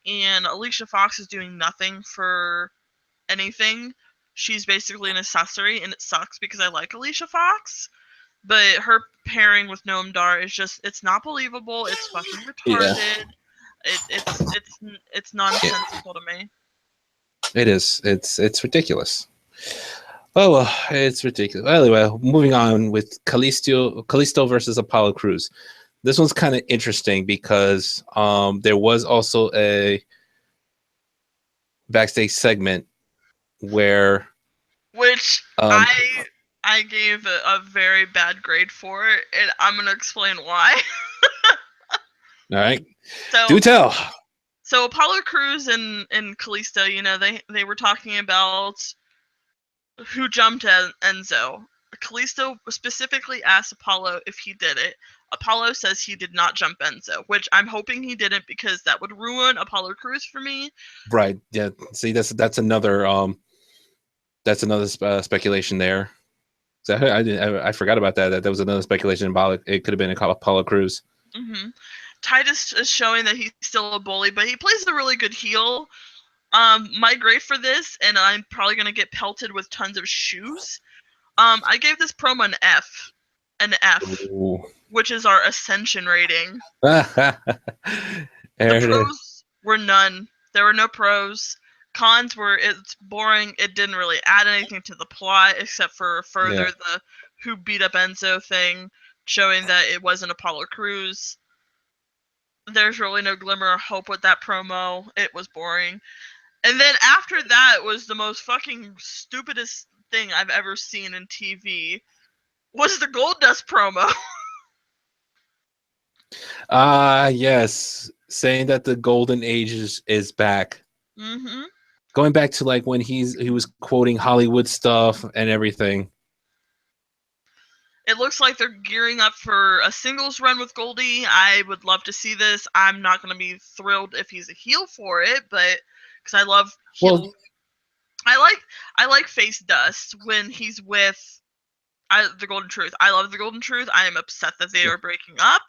And Alicia Fox is doing nothing for anything. She's basically an accessory, and it sucks because I like Alicia Fox. But her pairing with Noam Dar is just—it's not believable. It's fucking yeah, retarded. It's yeah. nonsensical to me. It is. It's ridiculous. Oh, well, it's ridiculous. Anyway, moving on with Kalisto versus Apollo Cruz. This one's kind of interesting because there was also a backstage segment where Which um, I gave a very bad grade for it, and I'm gonna explain why. all right, so do tell. so Apollo Cruz and Kalisto, they were talking about who jumped Enzo. Kalisto specifically asked Apollo if he did it. Apollo says he did not jump Enzo, which I'm hoping he didn't because that would ruin Apollo Cruz for me. Right. Yeah. See, that's another speculation there. So I forgot about that. That was another speculation about it could have been a Apollo Cruz. hmm Titus is showing that he's still a bully, but he plays a really good heel. My grade for this, and I'm probably gonna get pelted with tons of shoes. I gave this promo an F, Ooh. which is our ascension rating. There The it is. pros were none. There were no pros. Cons were it's boring. It didn't really add anything to the plot except for Yeah. further the who beat up Enzo thing, showing that it wasn't Apollo Cruz. There's really no glimmer of hope with that promo. It was boring. And then after that was the most fucking stupidest thing I've ever seen in TV. Was the Goldust promo. Yes. Saying that the golden age is back. hmm Going back to like when he was quoting Hollywood stuff and everything. It looks like they're gearing up for a singles run with Goldie. I would love to see this. I'm not going to be thrilled if he's a heel for it, but because I love Well, heel, I like Face Dust when he's with the Golden Truth. I love the Golden Truth. I am upset that they are breaking up.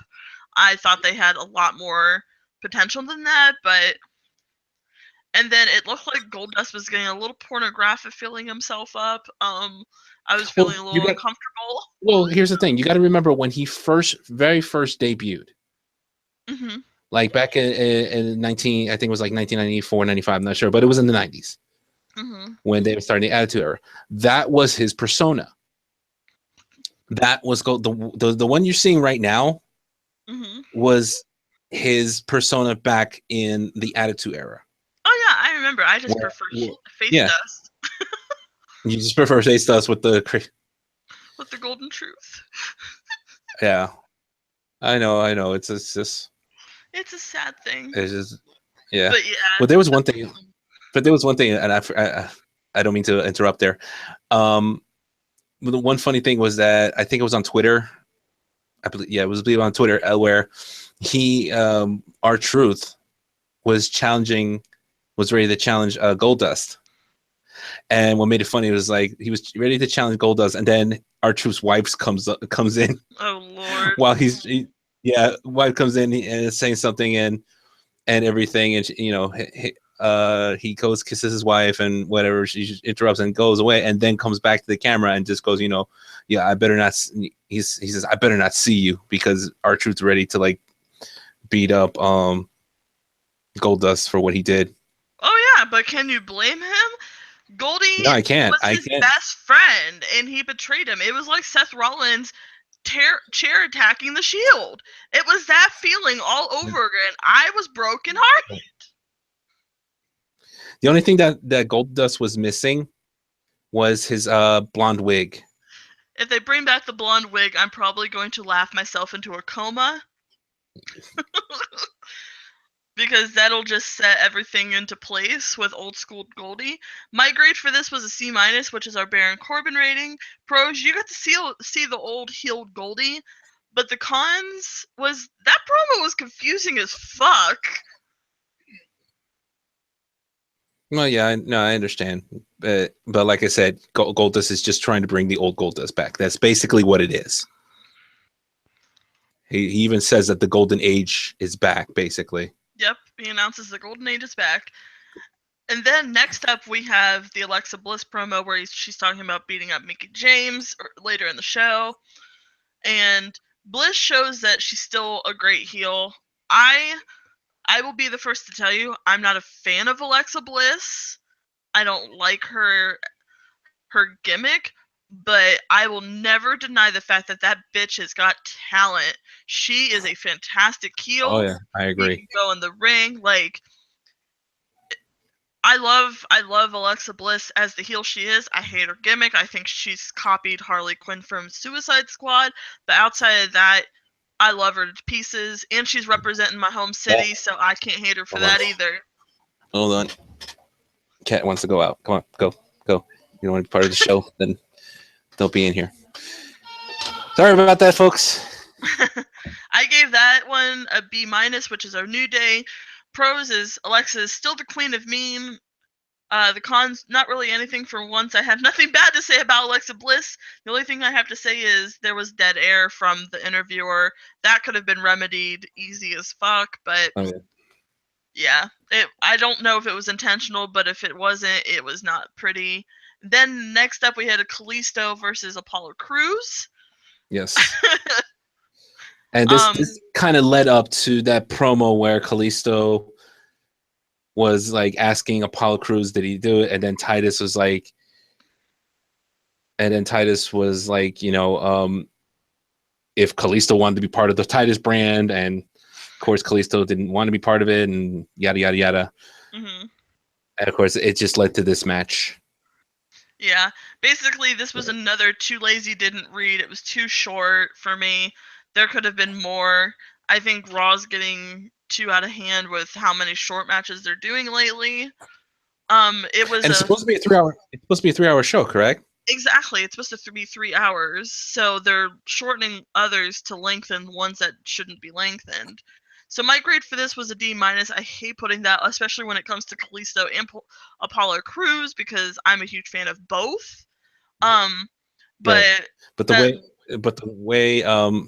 I thought they had a lot more potential than that, but and then it looked like Goldust was getting a little pornographic, filling himself up. I was well, feeling a you little got uncomfortable. well. Here's the thing: you got to remember when he very first debuted, hmm like back in 19, I think it was like 1994, 95. I'm not sure, but it was in the 90s hmm when they were starting the Attitude Era. That was his persona. That was the one you're seeing right now hmm was his persona back in the Attitude Era. Oh yeah, I remember. I just prefer Face Yeah, Dust you just prefer Face Dust with the with the Golden Truth. yeah. I know. It's a sad thing, It's just yeah. but yeah. Well, there was one thing, and I don't mean to interrupt there. Um, the one funny thing was that I think it was on Twitter. I believe, yeah, it was on Twitter where he, R-Truth, was ready to challenge Goldust. And what made it funny was like he was ready to challenge Goldust, and then R-Truth's wife comes in. Oh Lord. While wife comes in and is saying something and everything, and he goes kisses his wife and whatever. She interrupts and goes away, and then comes back to the camera and just goes, yeah, I better not. He says, I better not see you, because R-Truth's ready to like beat up Goldust for what he did. Oh yeah, but can you blame him? Goldie No, I can't. was his best friend, and he betrayed him. It was like Seth Rollins chair attacking the Shield. It was that feeling all over again. I was brokenhearted. The only thing that Goldust was missing was his blonde wig. If they bring back the blonde wig, I'm probably going to laugh myself into a coma. Because that'll just set everything into place with old school Goldie. My grade for this was a C-, which is our Baron Corbin rating. Pros, you got to see the old healed Goldie, but the cons was that promo was confusing as fuck. Well, yeah, I understand, but like I said, Goldust is just trying to bring the old Goldust back. That's basically what it is. He even says that the Golden Age is back, basically. Yep, he announces the Golden Age is back. And then next up, we have the Alexa Bliss promo where she's talking about beating up Mickie James later in the show. And Bliss shows that she's still a great heel. I will be the first to tell you, I'm not a fan of Alexa Bliss. I don't like her gimmick, but I will never deny the fact that bitch has got talent. She is a fantastic heel. Oh yeah, I agree. She can go in the ring. Like, I love Alexa Bliss as the heel she is. I hate her gimmick. I think she's copied Harley Quinn from Suicide Squad. But outside of that, I love her to pieces. And she's representing my home city, so I can't hate her for that either. Hold on. Cat wants to go out. Come on, go. You don't want to be part of the show, then don't be in here. Sorry about that, folks. I gave that one a B-, which is our New Day. Pros is Alexa is still the queen of mean. The cons, not really anything for once. I have nothing bad to say about Alexa Bliss. The only thing I have to say is there was dead air from the interviewer. That could have been remedied easy as fuck, but yeah, I don't know if it was intentional, but if it wasn't, it was not pretty. Then next up we had a Kalisto versus Apollo Crews. Yes. And this kind of led up to that promo where Kalisto was like asking Apollo Crews, did he do it? And then Titus was like, if Kalisto wanted to be part of the Titus brand, and of course Kalisto didn't want to be part of it, and yada yada yada. Mm-hmm. And of course it just led to this match. Yeah, basically this was another too lazy didn't read. It was too short for me. There could have been more. I think Raw's getting too out of hand with how many short matches they're doing lately. It's supposed to be a 3-hour. It's supposed to be a 3-hour show, correct? Exactly. It's supposed to be 3 hours, so they're shortening others to lengthen ones that shouldn't be lengthened. So my grade for this was a D-. I hate putting that, especially when it comes to Kalisto and Apollo Crews, because I'm a huge fan of both. But the way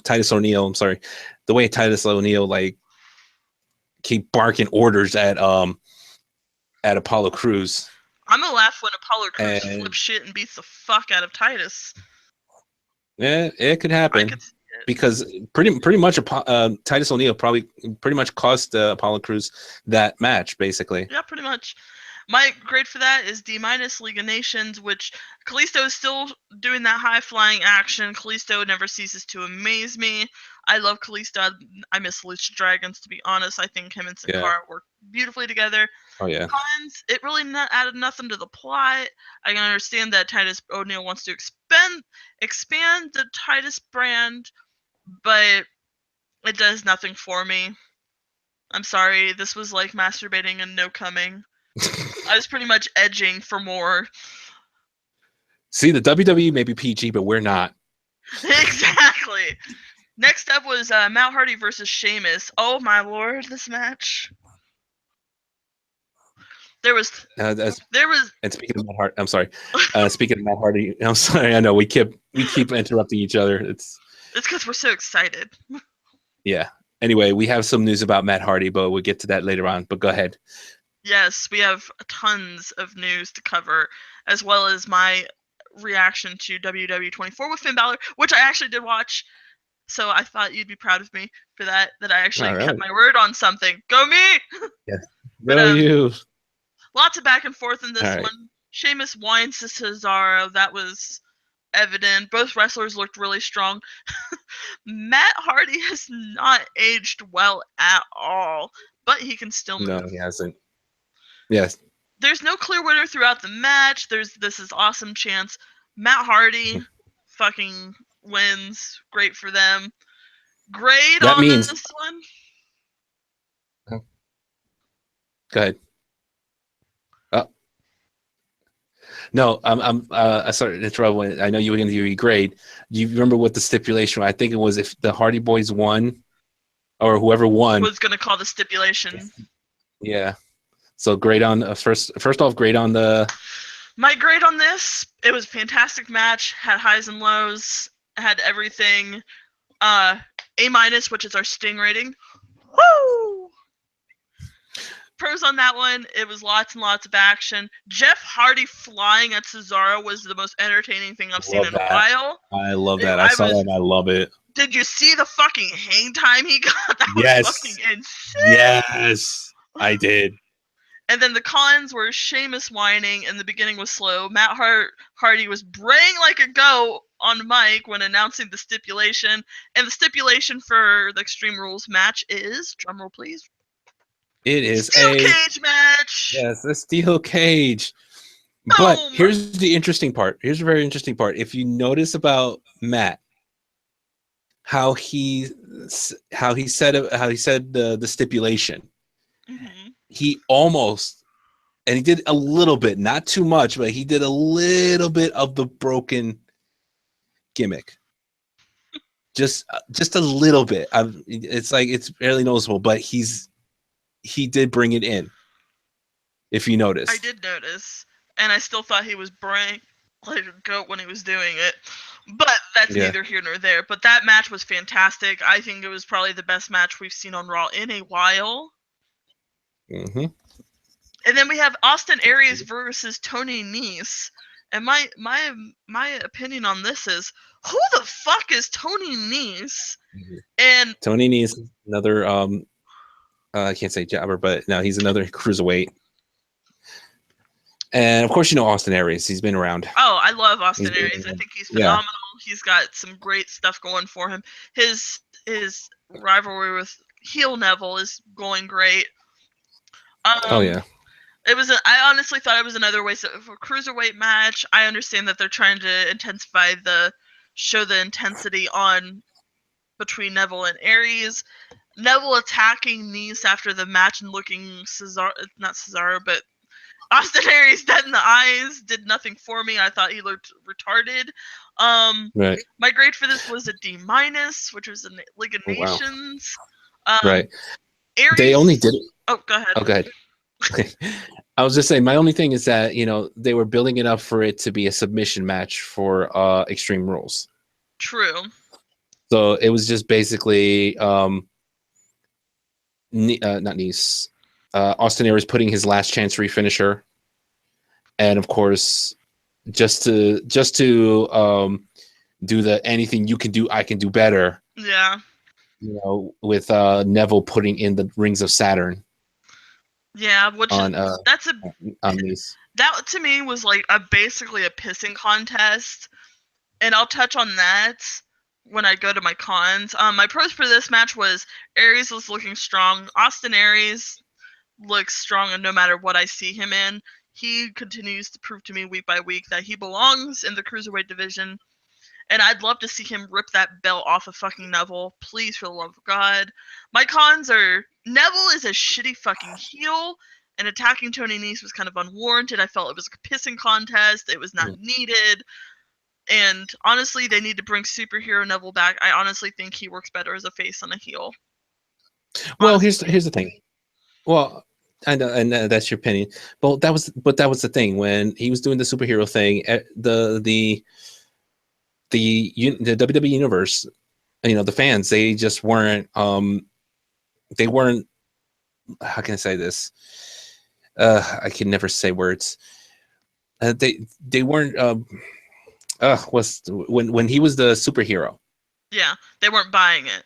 Titus O'Neil, the way Titus O'Neil like keep barking orders at Apollo Crews. I'm gonna laugh when Apollo Crews flips shit and beats the fuck out of Titus. Yeah, it could happen. Because pretty much Titus O'Neil probably pretty much cost Apollo Crews that match, basically. Yeah, pretty much. My grade for that is D-, League of Nations, which Kalisto is still doing that high-flying action. Kalisto never ceases to amaze me. I love Kalisto. I miss Lucha Dragons, to be honest. I think him and Sin Cara work beautifully together. Oh, yeah. Cons, it really added nothing to the plot. I can understand that Titus O'Neil wants to expand the Titus brand, but it does nothing for me. I'm sorry. This was like masturbating and no coming. I was pretty much edging for more. See, the WWE may be PG, but we're not. Exactly. Next up was Matt Hardy versus Sheamus. Oh my lord, this match. There was. And speaking of Matt Hardy, I'm sorry. Speaking of Matt Hardy, I'm sorry. I know we keep interrupting each other. It's because we're so excited. Yeah. Anyway, we have some news about Matt Hardy, but we'll get to that later on. But go ahead. Yes, we have tons of news to cover, as well as my reaction to WWE 24 with Finn Balor, which I actually did watch. So I thought you'd be proud of me for that I actually kept my word on something. Go me! Yes. Go you. Lots of back and forth in this one. Sheamus whines to Cesaro. That was evident. Both wrestlers looked really strong. Matt Hardy has not aged well at all, but he can still move. No, he hasn't. Yes. There's no clear winner throughout the match. This is awesome chance. Matt Hardy fucking wins. Great for them. Grade that on means... this one? Go ahead. No, I'm sorry to interrupt. I know you were going to give a grade. You remember what the stipulation was? I think it was if the Hardy Boys won, or whoever won was going to call the stipulation. Yeah. So grade on first off, grade on the. My grade on this, it was a fantastic match. Had highs and lows. Had everything. A-, which is our Sting rating. Woo! Pros on that one, it was lots and lots of action. Jeff Hardy flying at Cesaro was the most entertaining thing I've seen in a while. I love that. I saw that and I love it. Did you see the fucking hang time he got? That was fucking insane. Yes, I did. And then the cons were Sheamus whining, and the beginning was slow. Matt Hardy was braying like a goat on mic when announcing the stipulation. And the stipulation for the Extreme Rules match is, drumroll please, it is Steel cage match. Yes, a steel cage. But here's the interesting part. Here's a very interesting part. If you notice about Matt, how he said the stipulation. Mm-hmm. He almost, and he did a little bit, not too much, but he did a little bit of the broken gimmick. just a little bit. It's like it's barely noticeable, but he did bring it in. If you notice, I did notice, and I still thought he was braying like a goat when he was doing it. But that's neither here nor there. But that match was fantastic. I think it was probably the best match we've seen on Raw in a while. Mm-hmm. And then we have Austin Aries versus Tony Nese. And my opinion on this is, who the fuck is Tony Nese? And Tony Nese, another I can't say jobber, but no, he's another cruiserweight. And of course, you know Austin Aries. He's been around. Oh, I love Austin Aries. I think he's phenomenal. Yeah. He's got some great stuff going for him. His rivalry with heel Neville is going great. Oh yeah. I honestly thought it was another waste of a cruiserweight match. I understand that they're trying to show the intensity on between Neville and Aries. Neville attacking Nese after the match and looking not Cesaro, but Austin Aries dead in the eyes did nothing for me. I thought he looked retarded. Right. My grade for this was a D-, which was in League of Nations. Right. Aries, they only did it. Oh, go ahead. Oh, go ahead. I was just saying, my only thing is that, they were building it up for it to be a submission match for Extreme Rules. True. So it was just basically not Nese. Austin Aries putting his last chance refinisher, and of course, just to do the anything you can do, I can do better. Yeah. With Neville putting in the Rings of Saturn. Yeah, which on Nese. That to me was like basically a pissing contest, and I'll touch on that when I go to my cons. My pros for this match was Aries was looking strong. Austin Aries looks strong, and no matter what I see him in, he continues to prove to me week by week that he belongs in the cruiserweight division. And I'd love to see him rip that belt off of fucking Neville. Please, for the love of God. My cons are Neville is a shitty fucking heel. and attacking Tony Nese was kind of unwarranted. I felt it was a pissing contest. It was not needed. And honestly, they need to bring Superhero Neville back. I honestly think he works better as a face than a heel. Well, here's the thing. Well, I know, and that's your opinion. But that was the thing when he was doing the superhero thing. The WWE universe, the fans, they just weren't. They weren't. How can I say this? I can never say words. They weren't. Was when he was the superhero. Yeah, they weren't buying it.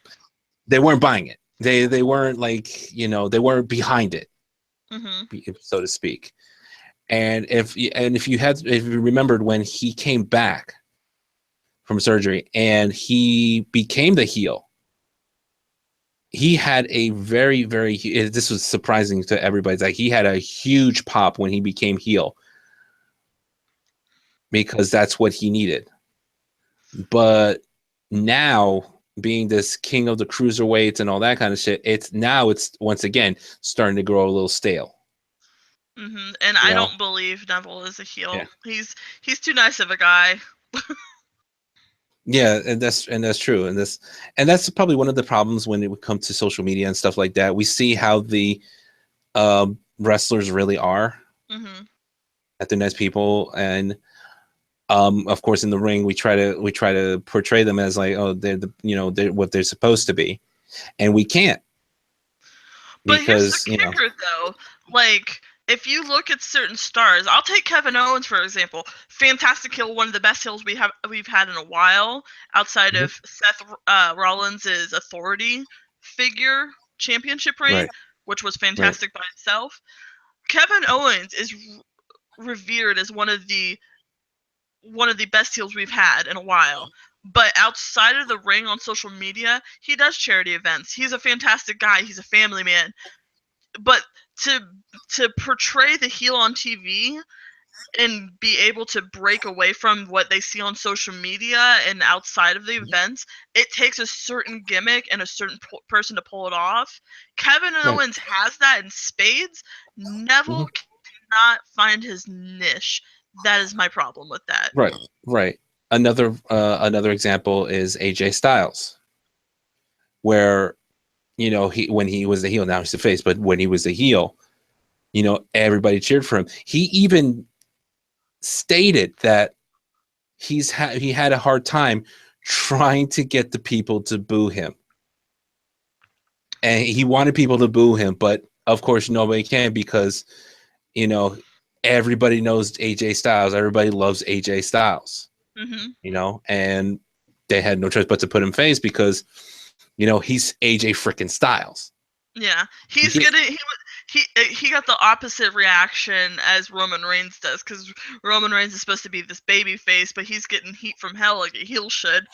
They weren't buying it. They weren't like, they weren't behind it, so to speak. And if you remembered when he came back from surgery and he became the heel, he had a very, very, this was surprising to everybody. It's like he had a huge pop when he became heel because that's what he needed. But now, being this king of the cruiserweights and all that kind of shit, it's once again starting to grow a little stale. And I don't believe Neville is a heel. Yeah. He's too nice of a guy. Yeah, and that's true, and that's probably one of the problems when it would come to social media and stuff like that. We see how the wrestlers really are. That they're nice people, and of course, in the ring, we try to portray them as like, oh, they're they're what they're supposed to be, and we can't. But here's the kicker, though. Like, if you look at certain stars, I'll take Kevin Owens for example. Fantastic heel, one of the best heels we've had in a while, outside of Seth Rollins' authority figure championship reign, which was fantastic by itself. Kevin Owens is revered as one of the best heels we've had in a while. But outside of the ring on social media, he does charity events. He's a fantastic guy. He's a family man. But to portray the heel on TV and be able to break away from what they see on social media and outside of the events, it takes a certain gimmick and a certain person to pull it off. Kevin Owens has that in spades. Neville cannot find his niche. That is my problem with that. Right. Another example is AJ Styles, where when he was the heel, now he's the face, but when he was the heel, everybody cheered for him. He even stated that he had a hard time trying to get the people to boo him, and he wanted people to boo him, but of course nobody can because everybody knows AJ Styles. Everybody loves AJ Styles. And they had no choice but to put him face because, he's AJ freaking Styles. Yeah, he got the opposite reaction as Roman Reigns does, because Roman Reigns is supposed to be this baby face, but he's getting heat from hell like a heel should.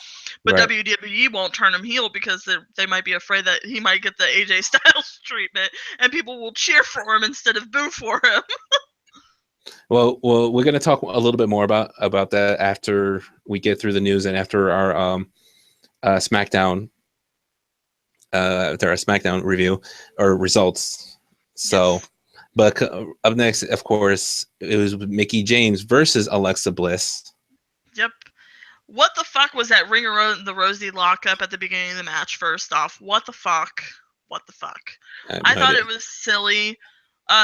But WWE won't turn him heel because they might be afraid that he might get the AJ Styles treatment, and people will cheer for him instead of boo for him. Well, we're going to talk a little bit more about that after we get through the news and after our SmackDown review or results. So, but up next, of course, it was Mickie James versus Alexa Bliss. Yep. What the fuck was that Ring of the Rosie lockup at the beginning of the match? First off, what the fuck? I thought it was silly.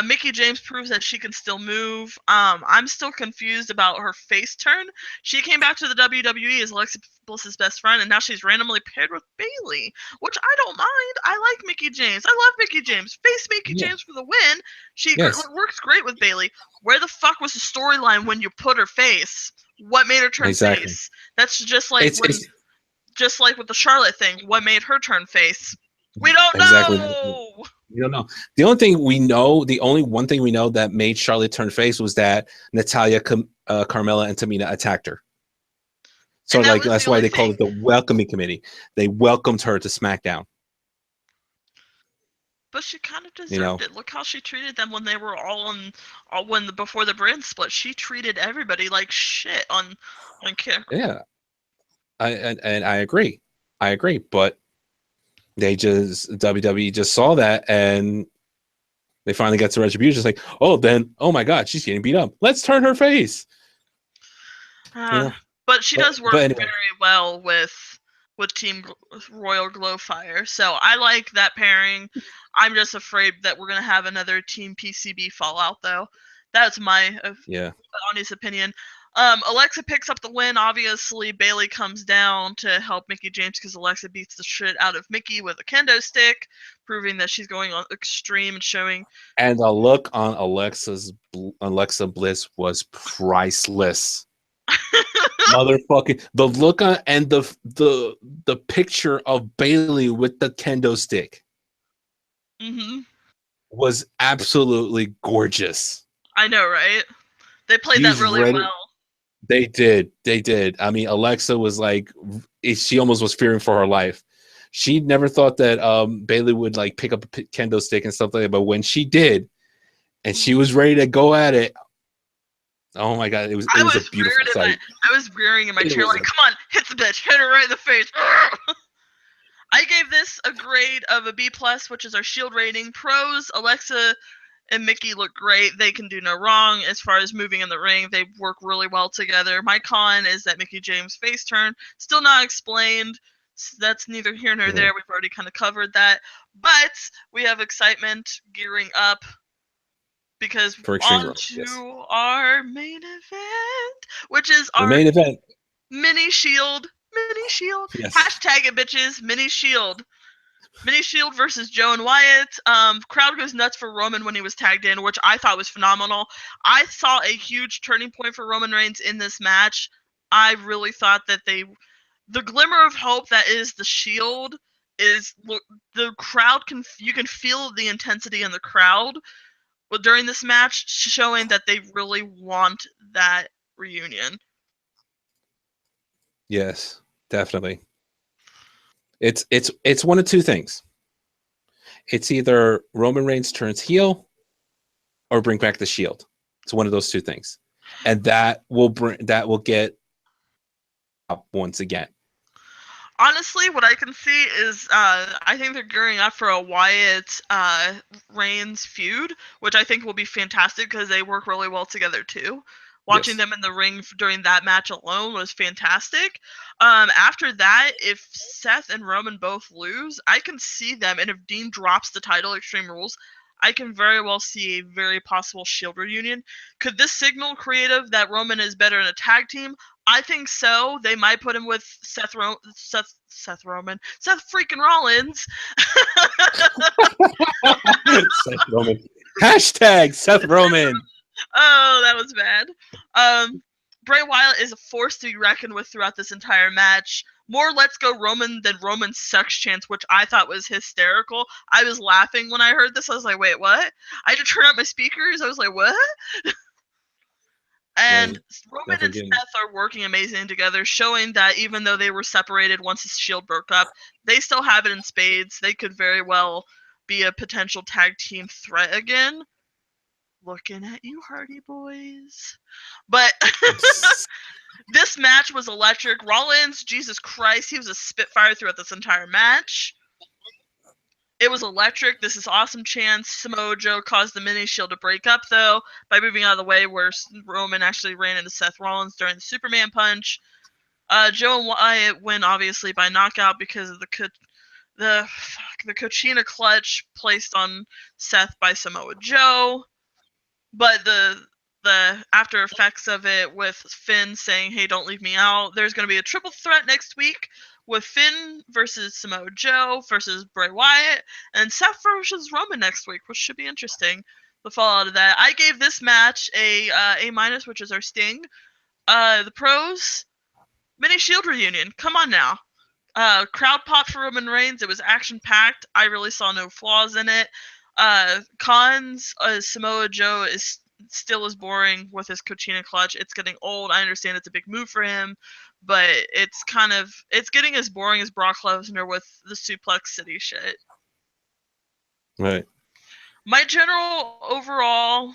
Mickie James proves that she can still move. I'm still confused about her face turn. She came back to the WWE as Alexa Bliss's best friend, and now she's randomly paired with Bayley, which I don't mind. I like Mickie James. I love Mickie James. Face Mickie James for the win. She works great with Bayley. Where the fuck was the storyline when you put her face? What made her turn face? That's just like just like with the Charlotte thing. What made her turn face? We don't know. We don't know. The only one thing we know that made Charlotte turn face was that Natalya, Carmella, and Tamina attacked her. So that's why they called it the welcoming committee. They welcomed her to SmackDown. But she kind of deserved it. Look how she treated them when they were before the brand split. She treated everybody like shit on camera. Yeah, I agree. But WWE just saw that and They finally got to Retribution. It's like, oh my God, she's getting beat up. Let's turn her face. But she does work anyway. very well with Team Royal Glowfire, so I like that pairing. I'm just afraid that we're gonna have another Team PCB fallout, though. That's my honest opinion. Alexa picks up the win. Obviously, Bayley comes down to help Mickie James because Alexa beats the shit out of Mickie with a kendo stick, proving that she's going on extreme and showing. And the look on Alexa Bliss was priceless. Motherfucking the look on and the picture of Bayley with the kendo stick was absolutely gorgeous. I know, right? They played that really well. They did. I mean, Alexa was like, she almost was fearing for her life. She never thought that Bayley would like pick up a kendo stick and stuff like that. But when she did, and she was ready to go at it, oh my God, it was a beautiful sight. I was rearing in my chair like, come on, hit the bitch, hit her right in the face. I gave this a grade of a B+, which is our Shield rating. Pros, Alexa and Mickie look great. They can do no wrong as far as moving in the ring. They work really well together. My con is that Mickie James' face turn, still not explained. That's neither here nor there. We've already kind of covered that. But we have excitement gearing up because on to our main event, which is our main event. Mini Shield. Yes. Hashtag it, bitches. Mini Shield. Mini Shield versus Joe and Wyatt. Crowd goes nuts for Roman when he was tagged in, which I thought was phenomenal. I saw a huge turning point for Roman Reigns in this match. I really thought that the glimmer of hope that is the Shield is the crowd you can feel the intensity in the crowd during this match, showing that they really want that reunion. Yes, definitely. It's one of two things. It's either Roman Reigns turns heel or bring back the Shield. It's one of those two things. And that will get up once again. Honestly, what I can see is I think they're gearing up for a Wyatt Reigns feud, which I think will be fantastic because they work really well together too. Watching them in the ring during that match alone was fantastic. After that, if Seth and Roman both lose, I can see them, and if Dean drops the title Extreme Rules, I can very well see a very possible Shield reunion. Could this signal creative that Roman is better in a tag team? I think so. They might put him with Seth freaking Rollins. Seth Roman. Hashtag Seth Roman. Oh, that was bad. Bray Wyatt is a force to be reckoned with throughout this entire match. More Let's Go Roman than Roman sucks chants, which I thought was hysterical. I was laughing when I heard this. I was like, wait, what? I had to turn up my speakers. I was like, what? And Roman and Seth are working amazing together, showing that even though they were separated once the Shield broke up, they still have it in spades. They could very well be a potential tag team threat again. Looking at you, Hardy Boys. But this match was electric. Rollins, Jesus Christ, he was a spitfire throughout this entire match. It was electric. This is awesome chance. Samoa Joe caused the Mini Shield to break up, though, by moving out of the way where Roman actually ran into Seth Rollins during the Superman punch. Joe and Wyatt win, obviously, by knockout because of the Cochina clutch placed on Seth by Samoa Joe. But the after effects of it with Finn saying, hey, don't leave me out. There's going to be a triple threat next week with Finn versus Samoa Joe versus Bray Wyatt, and Seth versus Roman next week, which should be interesting. The fallout of that. I gave this match a A-, which is our Sting. The pros, Mini Shield reunion. Come on now. Crowd pop for Roman Reigns. It was action-packed. I really saw no flaws in it. Cons, Samoa Joe is still as boring with his Cochina clutch. It's getting old. I understand it's a big move for him, but it's getting as boring as Brock Lesnar with the Suplex City shit. Right. My general overall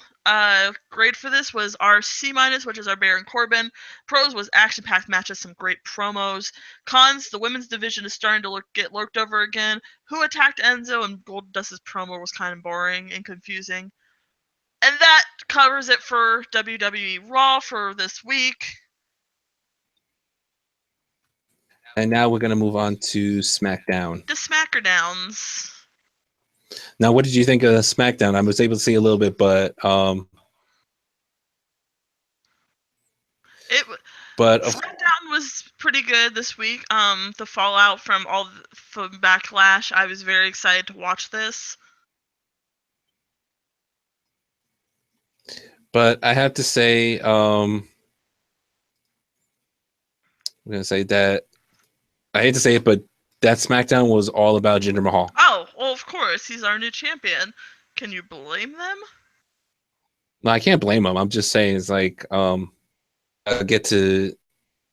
grade for this was our C-, which is our Baron Corbin. Pros was action-packed matches, some great promos. Cons, the women's division is starting to get looked over again. Who attacked Enzo, and Goldust's promo was kind of boring and confusing. And that covers it for WWE Raw for this week. And now we're going to move on to SmackDown. The Smackerdowns. Now, what did you think of SmackDown? I was able to see a little bit, but SmackDown was pretty good this week. The fallout from from Backlash, I was very excited to watch this. But I have to say, I'm going to say that I hate to say it, but that SmackDown was all about Jinder Mahal. Oh, well, of course. He's our new champion. Can you blame them? No, I can't blame him. I'm just saying it's like I'll get to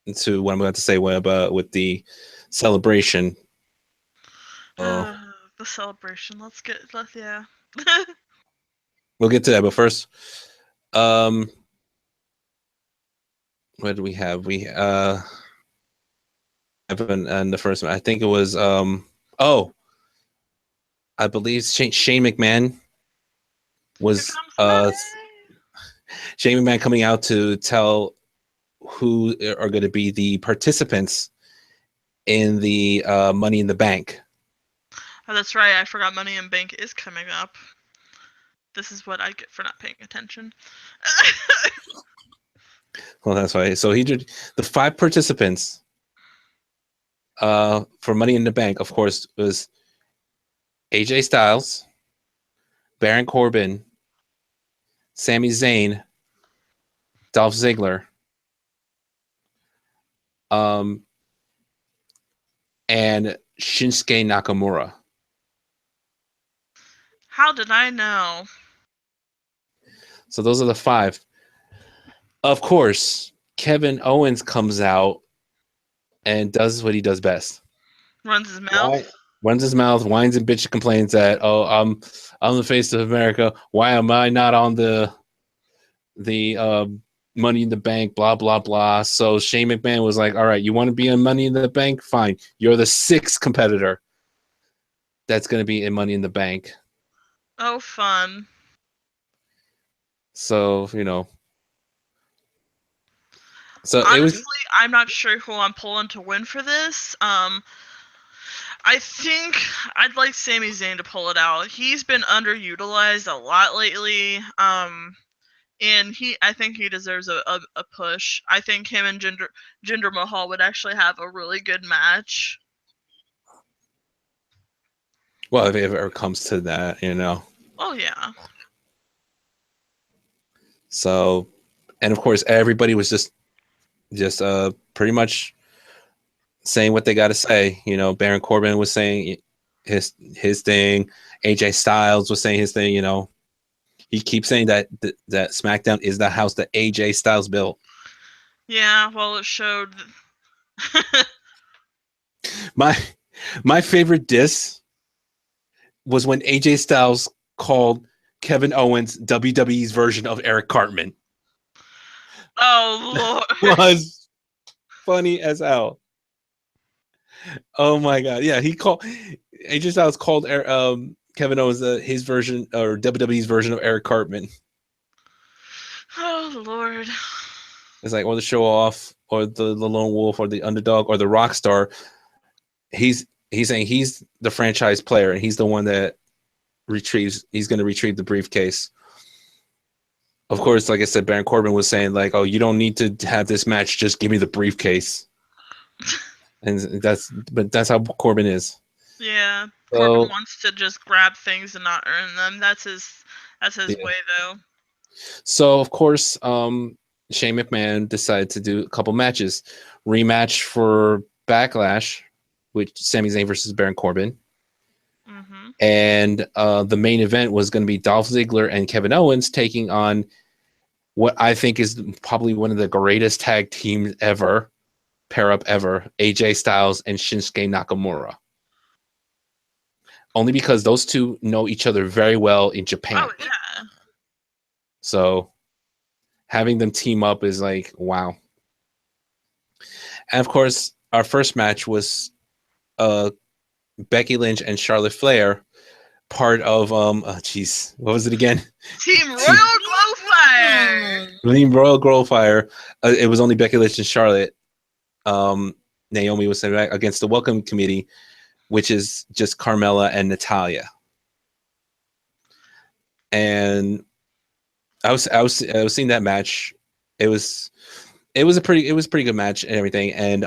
what I'm going to say with the celebration. The celebration. Yeah. We'll get to that, but first, what do we have? We have in the first one. I think it was I believe Shane McMahon was Shane McMahon coming out to tell who are going to be the participants in the Money in the Bank. Oh, that's right. I forgot Money in Bank is coming up. This is what I get for not paying attention. Well, that's why. So he did the 5 participants for Money in the Bank, of course, was AJ Styles, Baron Corbin, Sami Zayn, Dolph Ziggler, and Shinsuke Nakamura. How did I know? So those are the 5. Of course, Kevin Owens comes out and does what he does best. Runs his mouth. Runs his mouth, whines and bitch complains that, I'm the face of America. Why am I not on the Money in the Bank? Blah blah blah. So Shane McMahon was like, "All right, you want to be in Money in the Bank? Fine. You're the 6th competitor that's going to be in Money in the Bank." Oh, fun. So So honestly, I'm not sure who I'm pulling to win for this. I think I'd like Sami Zayn to pull it out. He's been underutilized a lot lately. And I think he deserves a push. I think him and Jinder Mahal would actually have a really good match. Well, if it ever comes to that, Oh yeah. So, and of course, everybody was just pretty much saying what they got to say. Baron Corbin was saying his thing. AJ Styles was saying his thing. He keeps saying that SmackDown is the house that AJ Styles built. Yeah, well, it showed. My favorite diss was when AJ Styles called Kevin Owens WWE's version of Eric Cartman. Oh Lord, was funny as hell. Oh my god, yeah, he called AJ Styles called Kevin Owens his version or WWE's version of Eric Cartman. Oh Lord. It's like, or the show off, or the lone wolf, or the underdog, or the rock star. He's saying he's the franchise player, and he's the one that he's going to retrieve the briefcase. Of course, like I said, Baron Corbin was saying like, "Oh, you don't need to have this match. Just give me the briefcase." And that's how Corbin is. Yeah, Corbin wants to just grab things and not earn them. That's his way, though. So of course, Shane McMahon decided to do a couple matches, rematch for Backlash, with Sami Zayn versus Baron Corbin. Mm-hmm. And the main event was going to be Dolph Ziggler and Kevin Owens taking on what I think is probably one of the greatest tag teams ever, pair up ever, AJ Styles and Shinsuke Nakamura. only because those two know each other very well in Japan. Oh yeah. So having them team up is like, wow. And of course, our first match was Becky Lynch and Charlotte Flair, part of what was it again? Team Royal Glowfire. Team Royal Glowfire. It was only Becky Lynch and Charlotte. Naomi was sent back against the Welcome Committee, which is just Carmella and Natalya. And I was seeing that match. It was a pretty good match and everything. And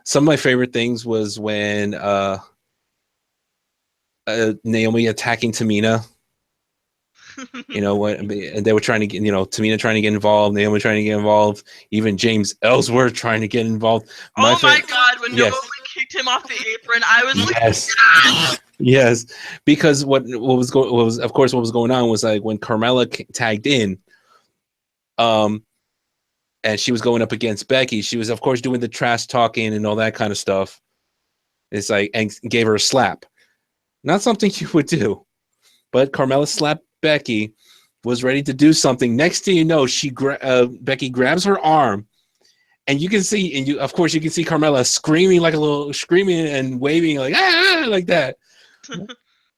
some of my favorite things was when Naomi attacking Tamina. You know what? And they were trying to get, Tamina trying to get involved, Naomi trying to get involved, even James Ellsworth trying to get involved. My God! When Naomi kicked him off the apron, I was like, yes, because what was going on was like when Carmella tagged in, and she was going up against Becky. She was, of course, doing the trash talking and all that kind of stuff. It's like, and gave her a slap. Not something you would do, but Carmella slapped Becky, was ready to do something. Next thing you know, Becky grabs her arm, and you can see, and you can see Carmella screaming and waving like that.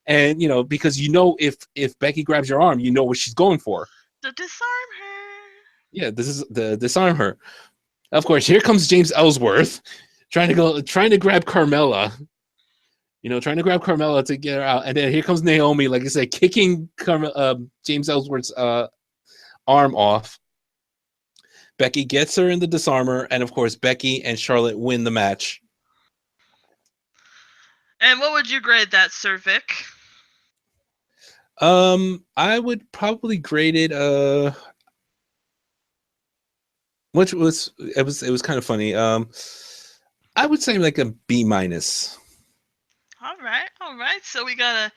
And because if Becky grabs your arm, you know what she's going for. To disarm her. Yeah, this is the disarm her. Of course, here comes James Ellsworth trying to grab Carmella. Trying to grab Carmella to get her out. And then here comes Naomi, like I said, kicking James Ellsworth's arm off. Becky gets her in the disarmer, and of course, Becky and Charlotte win the match. And what would you grade that, Sir Vic? I would probably grade it which was kind of funny. I would say like a B-. All right. So we got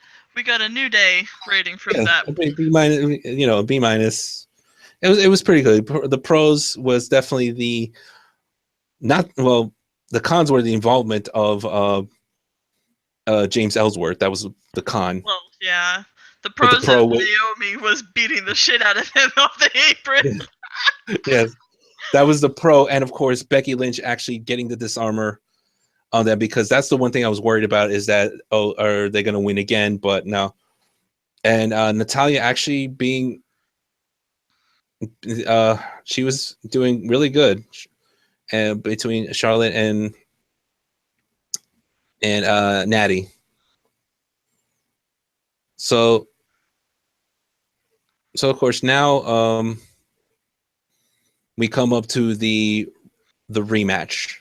a New Day rating from that. A B-. It was pretty good. The pros was definitely the cons were the involvement of James Ellsworth. That was the con. Well, yeah. The pros is Naomi was beating the shit out of him off the apron. Yes. That was the pro, and of course Becky Lynch actually getting the disarmer on that, because that's the one thing I was worried about, is that are they going to win again? But no. And Natalya actually being she was doing really good, and between Charlotte and Natty. So of course now we come up to the rematch.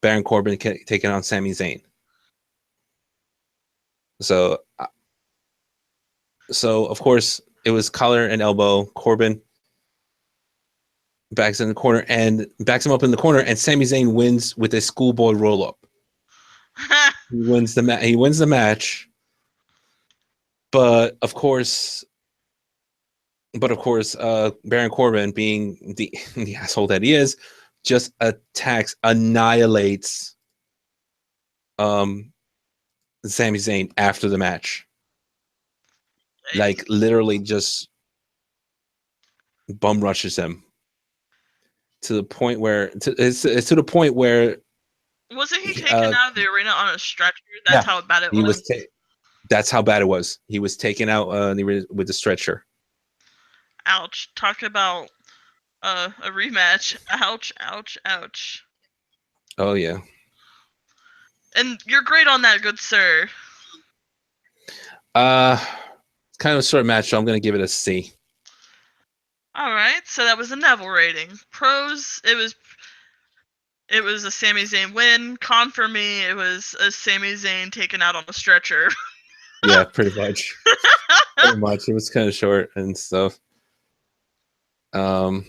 Baron Corbin taking on Sami Zayn. So of course it was collar and elbow. Corbin backs him up in the corner, and Sami Zayn wins with a schoolboy roll up. He wins the match. But of course, Baron Corbin, being the asshole that he is, just annihilates Sami Zayn after the match. Like literally just bum rushes him to the point where wasn't he taken out of the arena on a stretcher? That's how bad it was. That's how bad it was. He was taken out with the stretcher. Ouch! Talk about a rematch. Ouch! Ouch! Ouch! Oh yeah. And you're great on that, good sir. It's kind of a short match, so I'm gonna give it a C. All right, so that was a Neville rating. Pros, it was a Sami Zayn win. Con for me, it was a Sami Zayn taken out on a stretcher. Yeah, pretty much. Pretty much. It was kind of short and stuff. Of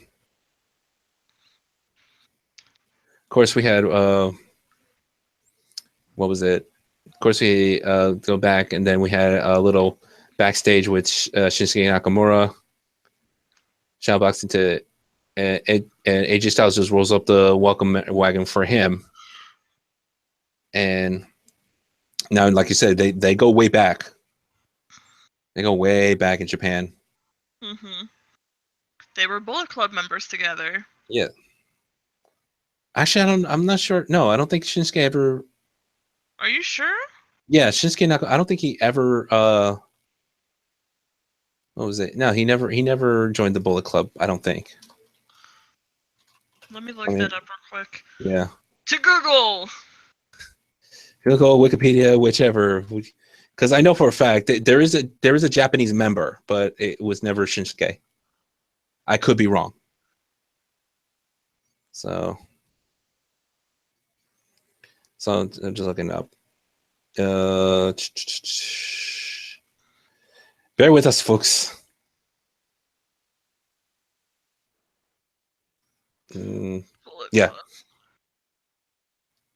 course, we had what was it? Of course, we go back, and then we had a little backstage with Shinsuke Nakamura shadowboxing to, and AJ Styles just rolls up the welcome wagon for him, and Now, like you said, they go way back. They go way back in Japan. Mm-hmm. They were Bullet Club members together. Yeah. Actually, I'm not sure. No, I don't think Shinsuke ever. Are you sure? Yeah, Shinsuke Nakamura. I don't think he ever. What was it? No, he never joined the Bullet Club. I don't think. Let me look that up real quick. Yeah. To Google. Google, Wikipedia, whichever. Because I know for a fact that there is a Japanese member, but it was never Shinsuke. I could be wrong. So I'm just looking up. Bear with us, folks. Yeah.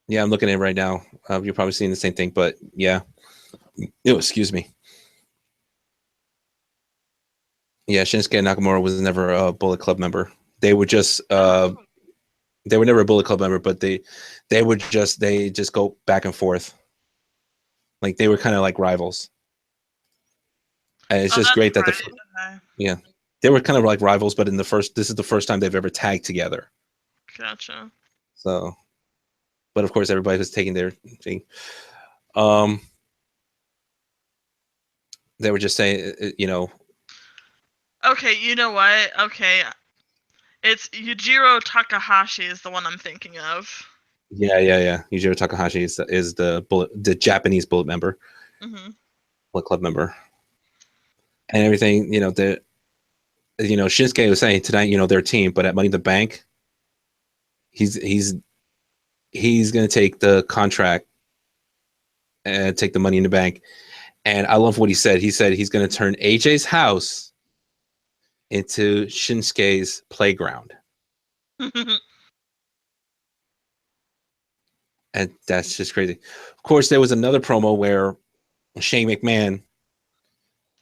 Yeah, I'm looking at it right now. You're probably seeing the same thing, but yeah. Oh, excuse me. Yeah, Shinsuke Nakamura was never a Bullet Club member. They were just they were never a Bullet Club member, but they just go back and forth. Like they were kind of like rivals. And it's just great that yeah, they were kind of like rivals, but this is the first time they've ever tagged together. Gotcha. So, but of course, everybody was taking their thing. They were just saying, you know. Okay, you know what? Okay, it's Yujiro Takahashi is the one I'm thinking of. Yeah. Yujiro Takahashi is the Japanese Bullet member, Bullet Club member, and everything. You know, Shinsuke was saying tonight, you know, their team, but at Money in the Bank, he's going to take the contract and take the Money in the Bank. And I love what he said. He said he's going to turn AJ's house into Shinsuke's playground. And that's just crazy. Of course, there was another promo where Shane McMahon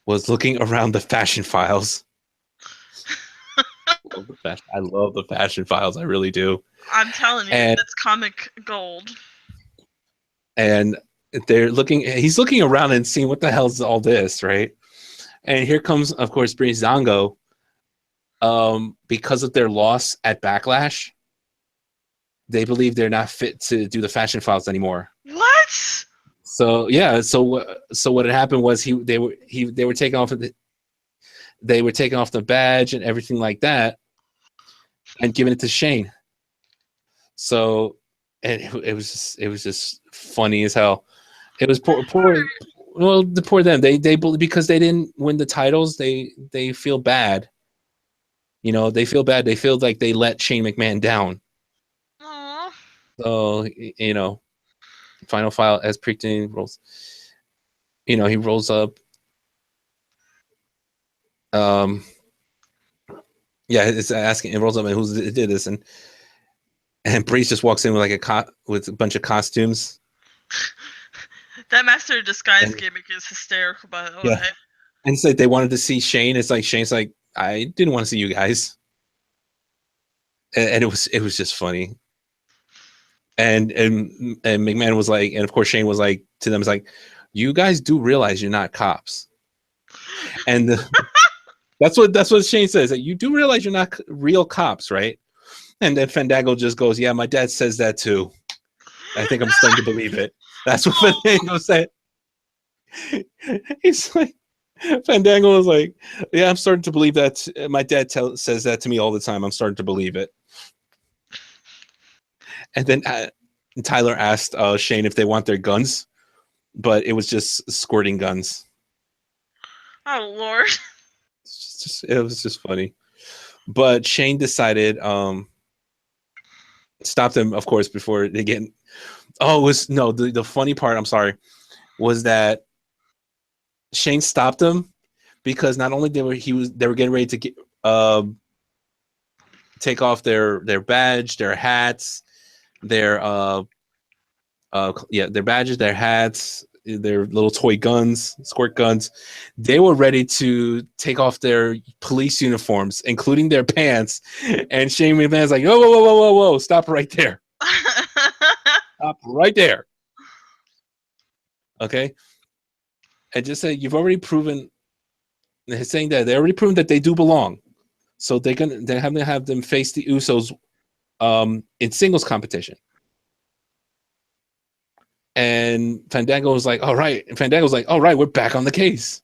was looking around the fashion files. I love the fashion files. I really do. I'm telling you, it's comic gold. And he's looking around and seeing what the hell's all this, right? And here comes, of course, Breezango. Because of their loss at Backlash, they believe they're not fit to do the fashion files anymore. What? So yeah, so what had happened was they were taking off the badge and everything like that, and giving it to Shane. So, and it was just funny as hell. It was poor. Well, the poor them. They because they didn't win the titles. They feel bad. You know, they feel bad. They feel like they let Shane McMahon down. Aww. So, you know, final file as Preakton rolls. You know, he rolls up. Yeah, it's asking. It rolls up and who did this, and Breeze just walks in with like with a bunch of costumes. That Master of Disguise gimmick is hysterical, by the way. Yeah. And it's like they wanted to see Shane. It's like Shane's like, I didn't want to see you guys. And it was just funny. And McMahon was like, and of course Shane was like to them, it's like, you guys do realize you're not cops. And that's what Shane says, that you do realize you're not real cops, right? And then Fandango just goes, yeah, my dad says that too. I think I'm starting to believe it. That's what Fandango said. He's like, Fandango was like, yeah, I'm starting to believe that. My dad says that to me all the time. I'm starting to believe it. And then Tyler asked Shane if they want their guns, but it was just squirting guns. Oh, Lord. It was just funny. But Shane decided stop them, of course, before they get. Oh, it was no. The funny part, I'm sorry, was that Shane stopped them because not only they were getting ready to get take off their badge, their hats, their badges, their hats, their little toy guns, squirt guns. They were ready to take off their police uniforms, including their pants. And Shane McMahon's like, whoa, stop right there. Stop right there. Okay, and just say you've already proven. They're saying that they already proven that they do belong, so they're having to have them face the Usos in singles competition. And Fandango was like, "All right," and Fandango's like, "All right, we're back on the case."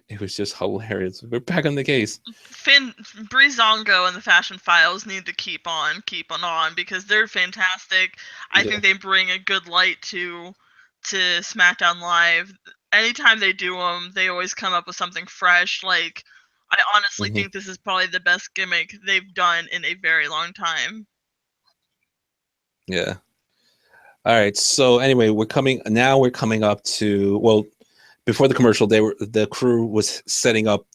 It was just hilarious. We're back on the case. Breezango and the Fashion Files need to keep on because they're fantastic. I think they bring a good light to SmackDown Live. Anytime they do them, they always come up with something fresh. Like, I honestly think this is probably the best gimmick they've done in a very long time. Yeah. All right. So anyway, we're coming up to, well, before the commercial, the crew was setting up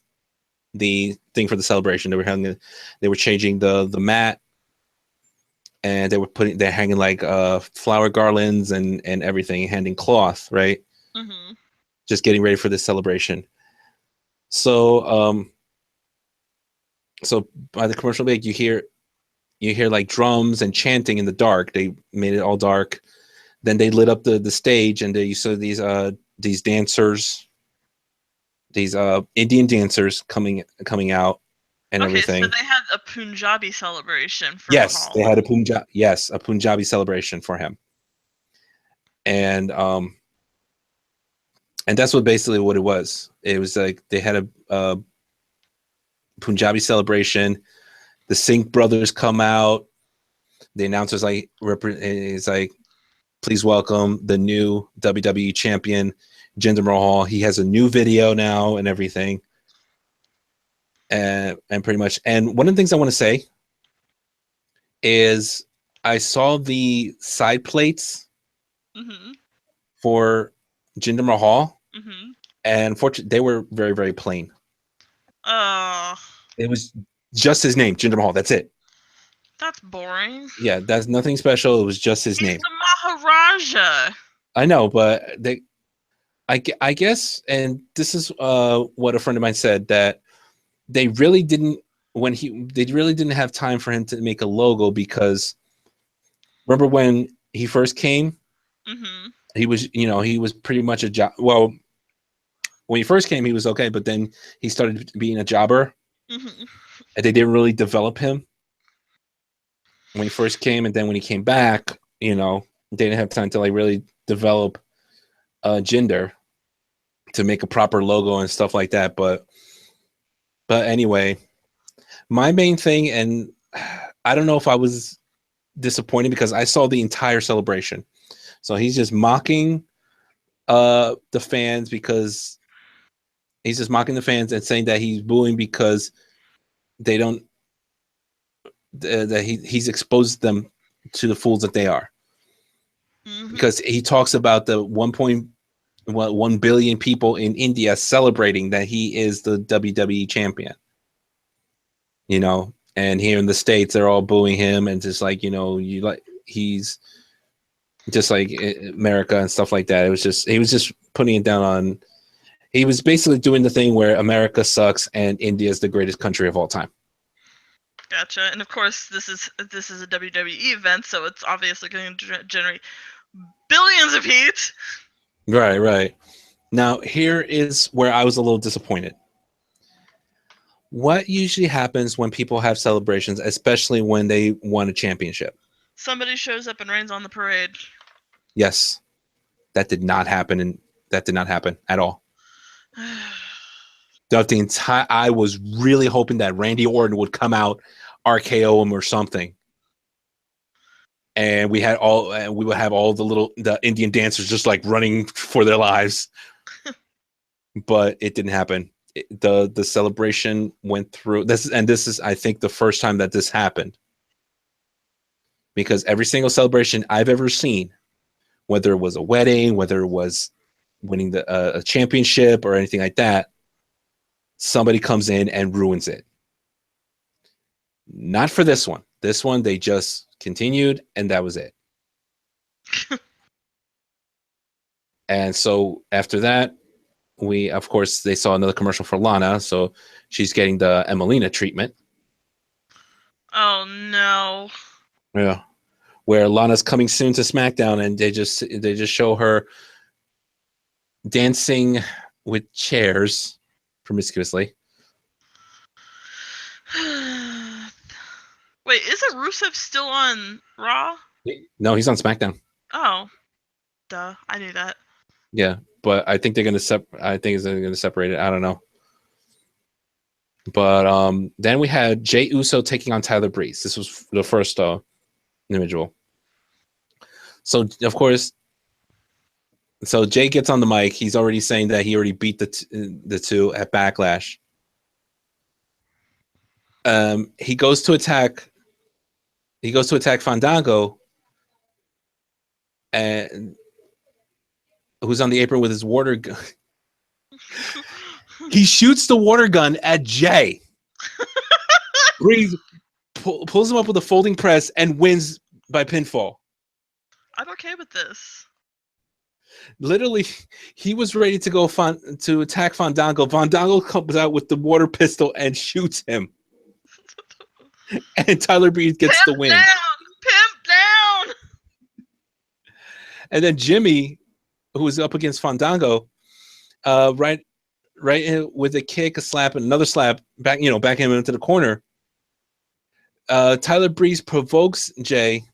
the thing for the celebration. They were changing the mat, and they're hanging like flower garlands and everything, handing cloth, right? Just getting ready for this celebration. So so by the commercial break, you hear like drums and chanting in the dark. They made it all dark. Then they lit up the stage, and you saw these dancers, these Indian dancers coming out and everything. So they had a Punjabi celebration for Yes, Mahal. they had a Punjabi celebration for him. And that's basically what it was. It was like they had a Punjabi celebration. The Singh brothers come out. The announcer's like, is like, please welcome the new WWE champion, Jinder Mahal. He has a new video now and everything. And pretty much. And one of the things I want to say is I saw the side plates for Jinder Mahal. And unfortunately, they were very, very plain. It was just his name, Jinder Mahal. That's it. That's boring. Yeah, that's nothing special. It was just his name. He's the Maharaja. I know, but I guess, and this is what a friend of mine said, that they really didn't have time for him to make a logo, because remember when he first came, he was pretty much a job. Well, when he first came, he was okay, but then he started being a jobber, and they didn't really develop him when he first came. And then when he came back, they didn't have time to like really develop Jinder to make a proper logo and stuff like that. But anyway, my main thing, and I don't know if I was disappointed because I saw the entire celebration. So he's just mocking the fans, because he's just mocking the fans and saying that he's booing because they don't that he's exposed them to the fools that they are. Because he talks about the 1.1 billion people in India celebrating that he is the WWE champion. And here in the States, they're all booing him and just like, he's just like America and stuff like that. He was just putting it down on. He was basically doing the thing where America sucks and India is the greatest country of all time. Gotcha. And of course, this is a WWE event, so it's obviously going to generate billions of heat. Right. Now, here is where I was a little disappointed. What usually happens when people have celebrations, especially when they won a championship? Somebody shows up and rains on the parade. Yes. That did not happen, and that did not happen at all. I was really hoping that Randy Orton would come out, RKO him or something, and we would have all the Indian dancers just like running for their lives. But it didn't happen. The celebration went through. This is I think the first time that this happened, because every single celebration I've ever seen, whether it was a wedding, whether it was winning a championship or anything like that, somebody comes in and ruins it. Not for this one. This one, they just continued, and that was it. And so after that, of course, they saw another commercial for Lana, so she's getting the Emelina treatment. Oh, no. Yeah. where Lana's coming soon to SmackDown, and they just show her dancing with chairs promiscuously. Wait, isn't Rusev still on Raw? No, he's on SmackDown. Oh, duh! I knew that. Yeah, but I think they're gonna I think they're gonna separate it. I don't know. But then we had Jey Uso taking on Tyler Breeze. This was the first individual. So of course, so Jay gets on the mic. He's already saying that he already beat the two at Backlash. He goes to attack. He goes to attack Fandango, and who's on the apron with his water gun. He shoots the water gun at Jay. Breeze pulls him up with a folding press and wins by pinfall. I'm okay with this. Literally, he was ready to go to attack Fandango. Fandango comes out with the water pistol and shoots him. And Tyler Breeze gets the win. Pimp down! And then Jimmy, who was up against Fandango, right in with a kick, a slap, and another slap, back him into the corner. Tyler Breeze provokes Jay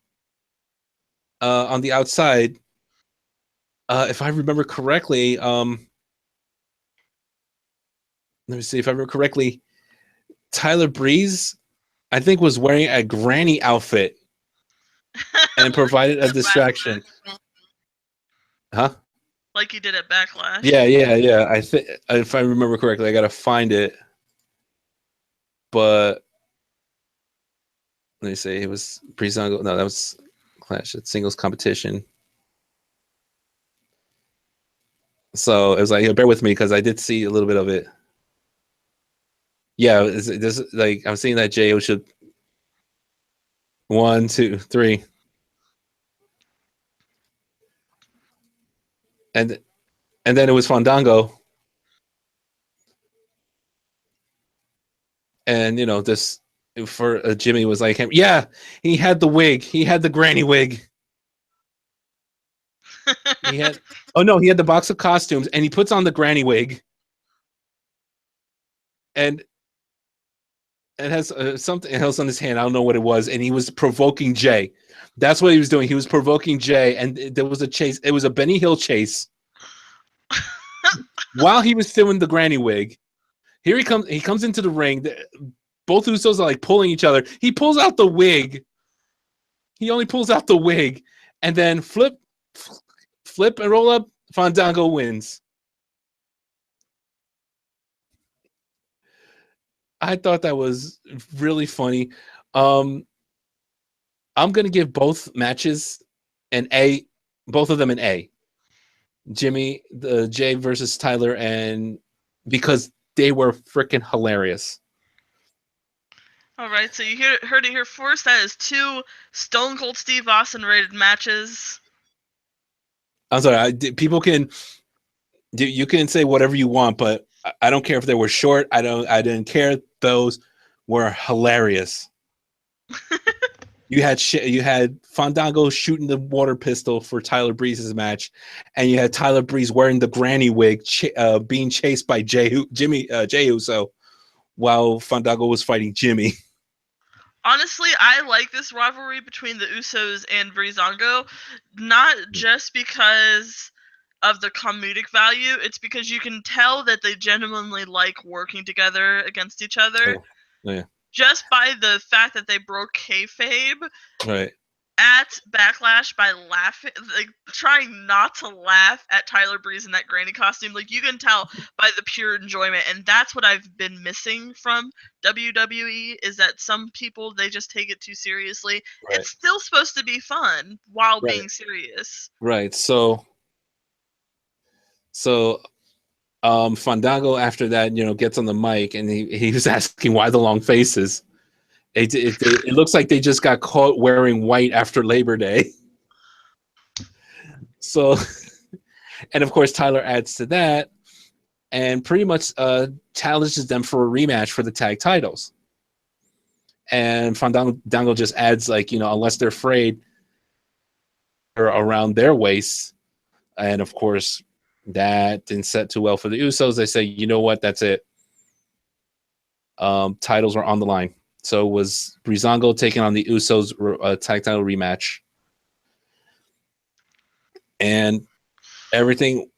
on the outside. If I remember correctly, let me see if I remember correctly. Tyler Breeze, I think, was wearing a granny outfit and provided a distraction. Huh? Like you did at Backlash. Yeah. I think, if I remember correctly, I gotta find it. But let me see. It was Breezango. No, that was Clash at singles competition. So it was like, bear with me because I did see a little bit of it. Yeah, this like I'm seeing that Jay should 1, 2, 3. And then it was Fandango. And this for Jimmy was like him. Yeah, he had the wig. He had the granny wig. He had the box of costumes, and he puts on the granny wig. And it has something else on his hand. I don't know what it was. And he was provoking Jay. That's what he was doing. He was provoking Jay. And there was a chase. It was a Benny Hill chase. While he was still in the granny wig. Here he comes. He comes into the ring. Both Usos are like pulling each other. He pulls out the wig. He only pulls out the wig. And then flip and roll up. Fandango wins. I thought that was really funny. I'm going to give both matches an A, both of them an A. Jimmy, the Jay versus Tyler, and because they were freaking hilarious. All right, so you heard it here first. That is 2 Stone Cold Steve Austin rated matches. I'm sorry. You can say whatever you want, but I don't care if they were short. I didn't care. Those were hilarious. You had Fandango shooting the water pistol for Tyler Breeze's match, and you had Tyler Breeze wearing the granny wig, being chased by Jey Uso, while Fandango was fighting Jimmy. Honestly, I like this rivalry between the Usos and Breezango, not just because of the comedic value. It's because you can tell that they genuinely like working together against each other. Oh, yeah. Just by the fact that they broke kayfabe Right. at Backlash by laughing, like trying not to laugh at Tyler Breeze in that granny costume. Like you can tell by the pure enjoyment, and that's what I've been missing from WWE. Is that some people, they just take it too seriously. Right. It's still supposed to be fun while being serious. Right. So Fandango after that, gets on the mic and he was asking why the long faces. It looks like they just got caught wearing white after Labor Day. So, and of course Tyler adds to that and pretty much challenges them for a rematch for the tag titles. And Fandango just adds unless they're afraid around their waists, and of course that didn't set too well for the Usos. They say, you know what, that's it. Titles were on the line. So it was Breezango taking on the Usos tag title rematch. And everything,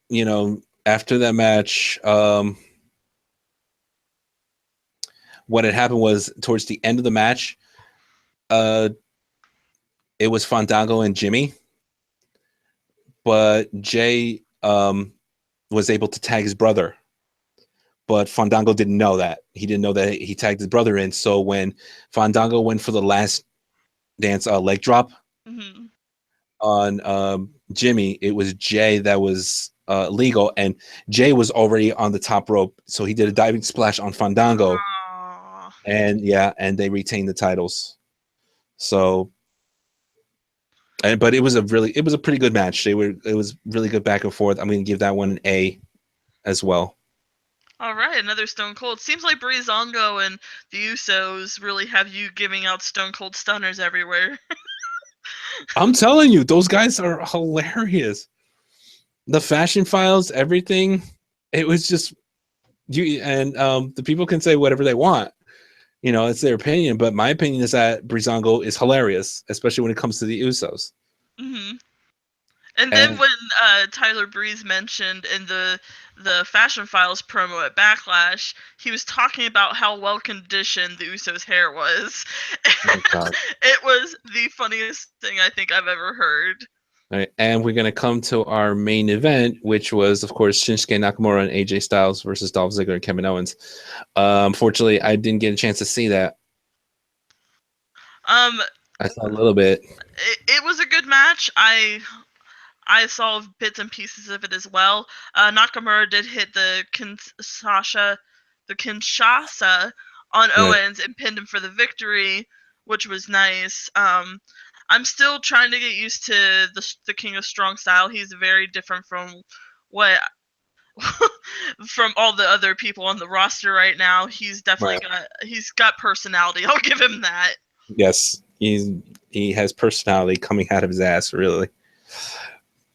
after that match, what had happened was towards the end of the match, it was Fandango and Jimmy, but Jay was able to tag his brother. But Fandango didn't know that. He didn't know that he tagged his brother in. So when Fandango went for the last dance leg drop on Jimmy, it was Jay that was legal, and Jay was already on the top rope. So he did a diving splash on Fandango. And they retained the titles. So, but it was a pretty good match. It was really good back and forth. I'm going to give that one an A as well. All right, another Stone Cold. Seems like Breezango and the Usos really have you giving out Stone Cold stunners everywhere. I'm telling you, those guys are hilarious. The Fashion Files, everything. It was just the people can say whatever they want. It's their opinion, but my opinion is that Breezango is hilarious, especially when it comes to the Usos. Mm-hmm. And then when Tyler Breeze mentioned in the Fashion Files promo at Backlash, he was talking about how well conditioned the Usos' hair was. Oh, God. It was the funniest thing I think I've ever heard. All right, and we're going to come to our main event, which was, of course, Shinsuke Nakamura and AJ Styles versus Dolph Ziggler and Kevin Owens. Unfortunately, I didn't get a chance to see that. I saw a little bit. It was a good match. I saw bits and pieces of it as well. Nakamura did hit the Kinshasa on Owens and pinned him for the victory, which was nice. I'm still trying to get used to the King of Strong Style. He's very different from from all the other people on the roster right now. He's definitely got personality. I'll give him that. Yes, he has personality coming out of his ass, really.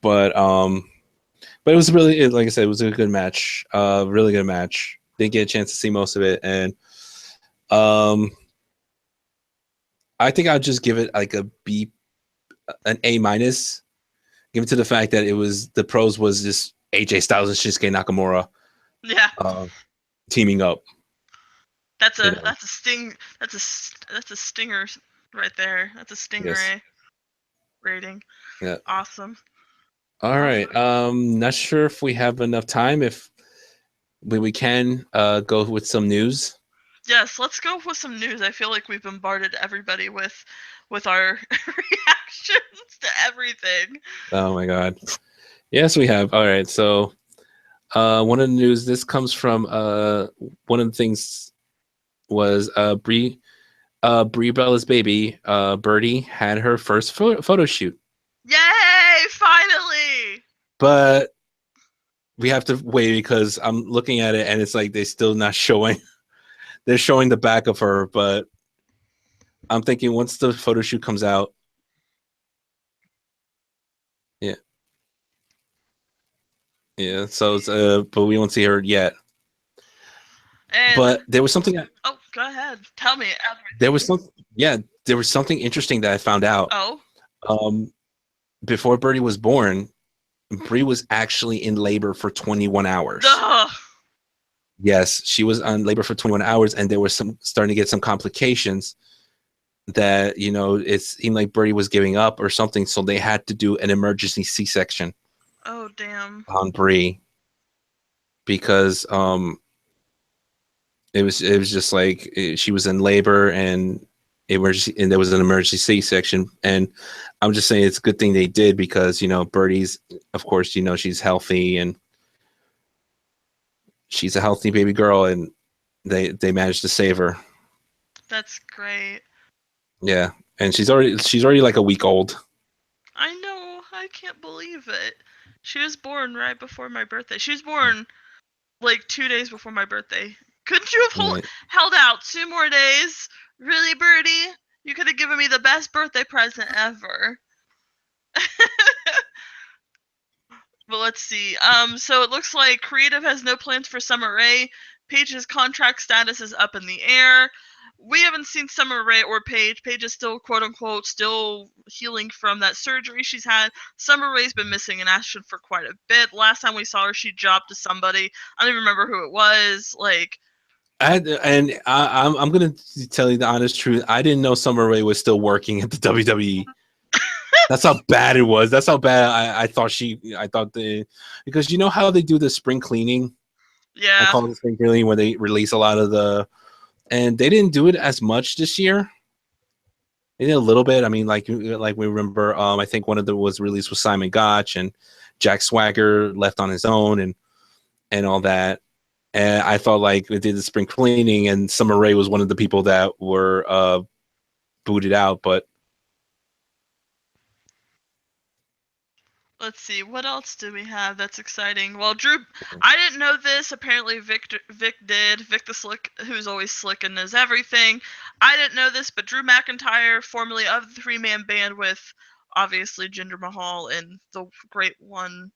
But it was really, like I said, it was a good match. Really good match. Didn't get a chance to see most of it, and I think I'll just give it like an A-. Give it to the fact that the pros was just AJ Styles and Shinsuke Nakamura. Yeah. Teaming up. That's a sting. That's a stinger right there. That's a stingray rating. Yeah. Awesome. All right. Not sure if we have enough time. If we can go with some news. Yes, let's go with some news. I feel like we've bombarded everybody with our reactions to everything. Oh my God. Yes, we have. All right. So one of the news, this comes from one of the things was Brie Bella's baby, Birdie, had her first photo shoot. Yay, finally! But we have to wait because I'm looking at it and it's like they're still not showing. They're showing the back of her, but I'm thinking once the photo shoot comes out. Yeah. So but we won't see her yet. But there was something. Oh, go ahead. Tell me. There was something interesting that I found out. Oh. Before Birdie was born, Brie was actually in labor for 21 hours. Ugh. Yes, she was on labor for 21 hours, and there was starting to get some complications that, it seemed like Birdie was giving up or something, so they had to do an emergency C-section. Oh, damn. On Brie. Because it was just like she was in labor and there was an emergency C-section, and I'm just saying it's a good thing they did because Birdie's, of course, she's healthy and she's a healthy baby girl, and they managed to save her. That's great. Yeah, and she's already like a week old. I know. I can't believe it. She was born right before my birthday. She was born like 2 days before my birthday. Couldn't you have held out 2 more days? Really, Birdie? You could have given me the best birthday present ever. But let's see. So it looks like Creative has no plans for Summer Rae. Paige's contract status is up in the air. We haven't seen Summer Rae or Paige. Paige is still, quote unquote, still healing from that surgery she's had. Summer Rae's been missing in action for quite a bit. Last time we saw her, she jobbed to somebody. I don't even remember who it was. Like, I'm gonna tell you the honest truth. I didn't know Summer Rae was still working at the WWE. That's how bad it was. That's how bad I thought because you know how they do the spring cleaning. I yeah. call it the spring cleaning where they release a lot of and they didn't do it as much this year. They did a little bit. I mean, like we remember, I think one of them was released with Simon Gotch and Jack Swagger left on his own and all that. And I felt like they did the spring cleaning, and Summer Rae was one of the people that were booted out. But Let's see, what else do we have that's exciting? Well, Drew, I didn't know this. Apparently, Vic did. Vic the Slick, who's always slick and knows everything. I didn't know this, but Drew McIntyre, formerly of the three-man band with obviously Jinder Mahal and the great one,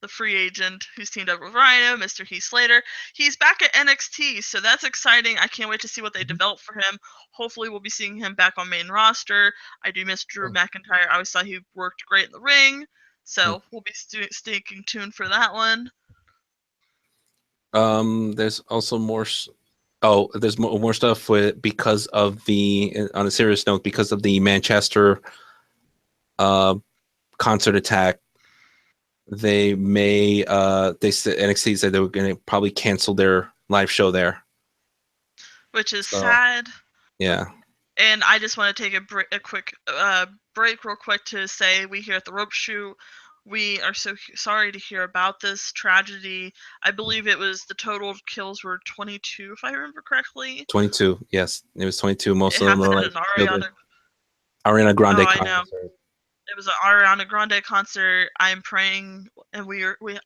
the free agent who's teamed up with Rhino, Mr. Heath Slater. He's back at NXT, so that's exciting. I can't wait to see what they develop for him. Hopefully, we'll be seeing him back on main roster. I do miss Drew McIntyre. I always thought he worked great in the ring, so we'll be staying tuned for that one. there's also more. There's more stuff because of on a serious note, because of the Manchester concert attack. They may NXT said they were going to probably cancel their live show there, which is sad. Yeah. And I just want to take a quick break real quick to say we here at the Rope Shoot, we are so sorry to hear about this tragedy. I believe it was the total kills were 22, if I remember correctly. 22, yes. It was 22. Most of them were like Ariana Grande concert. It was an Ariana Grande concert. I'm praying, and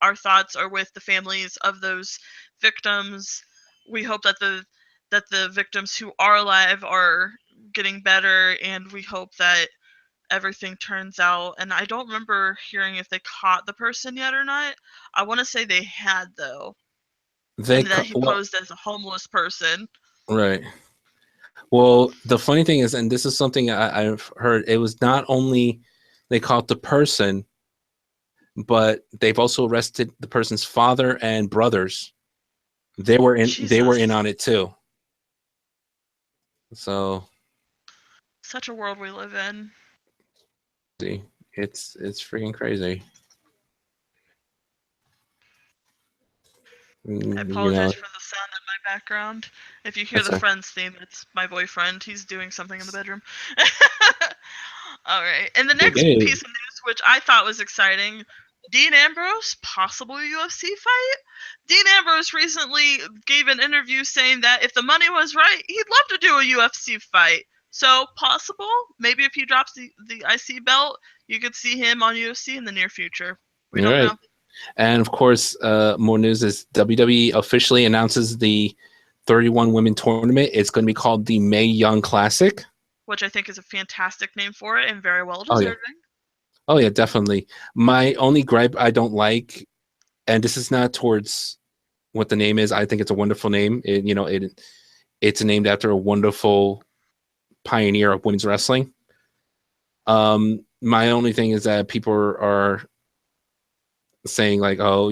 our thoughts are with the families of those victims. We hope that the victims who are alive are getting better, and we hope that everything turns out. And I don't remember hearing if they caught the person yet or not. I want to say they had, though. And that he posed as a homeless person. Right. Well, the funny thing is, and this is something I've heard, it was not only they caught the person, but they've also arrested the person's father and brothers. They were in on it too. So such a world we live in. See, it's freaking crazy. I apologize for the sound in my background. If you hear the Friends theme, it's my boyfriend. He's doing something in the bedroom. All right. And the next piece of news, which I thought was exciting, Dean Ambrose, possible UFC fight? Dean Ambrose recently gave an interview saying that if the money was right, he'd love to do a UFC fight. So, possible? Maybe if he drops the IC belt, you could see him on UFC in the near future. We don't know. And of course, more news is WWE officially announces the 31 women tournament. It's going to be called the Mae Young Classic, which I think is a fantastic name for it and very well deserving. Oh yeah, definitely. My only gripe I don't like, and this is not towards what the name is. I think it's a wonderful name. It's named after a wonderful pioneer of women's wrestling. My only thing is that people are saying like, oh,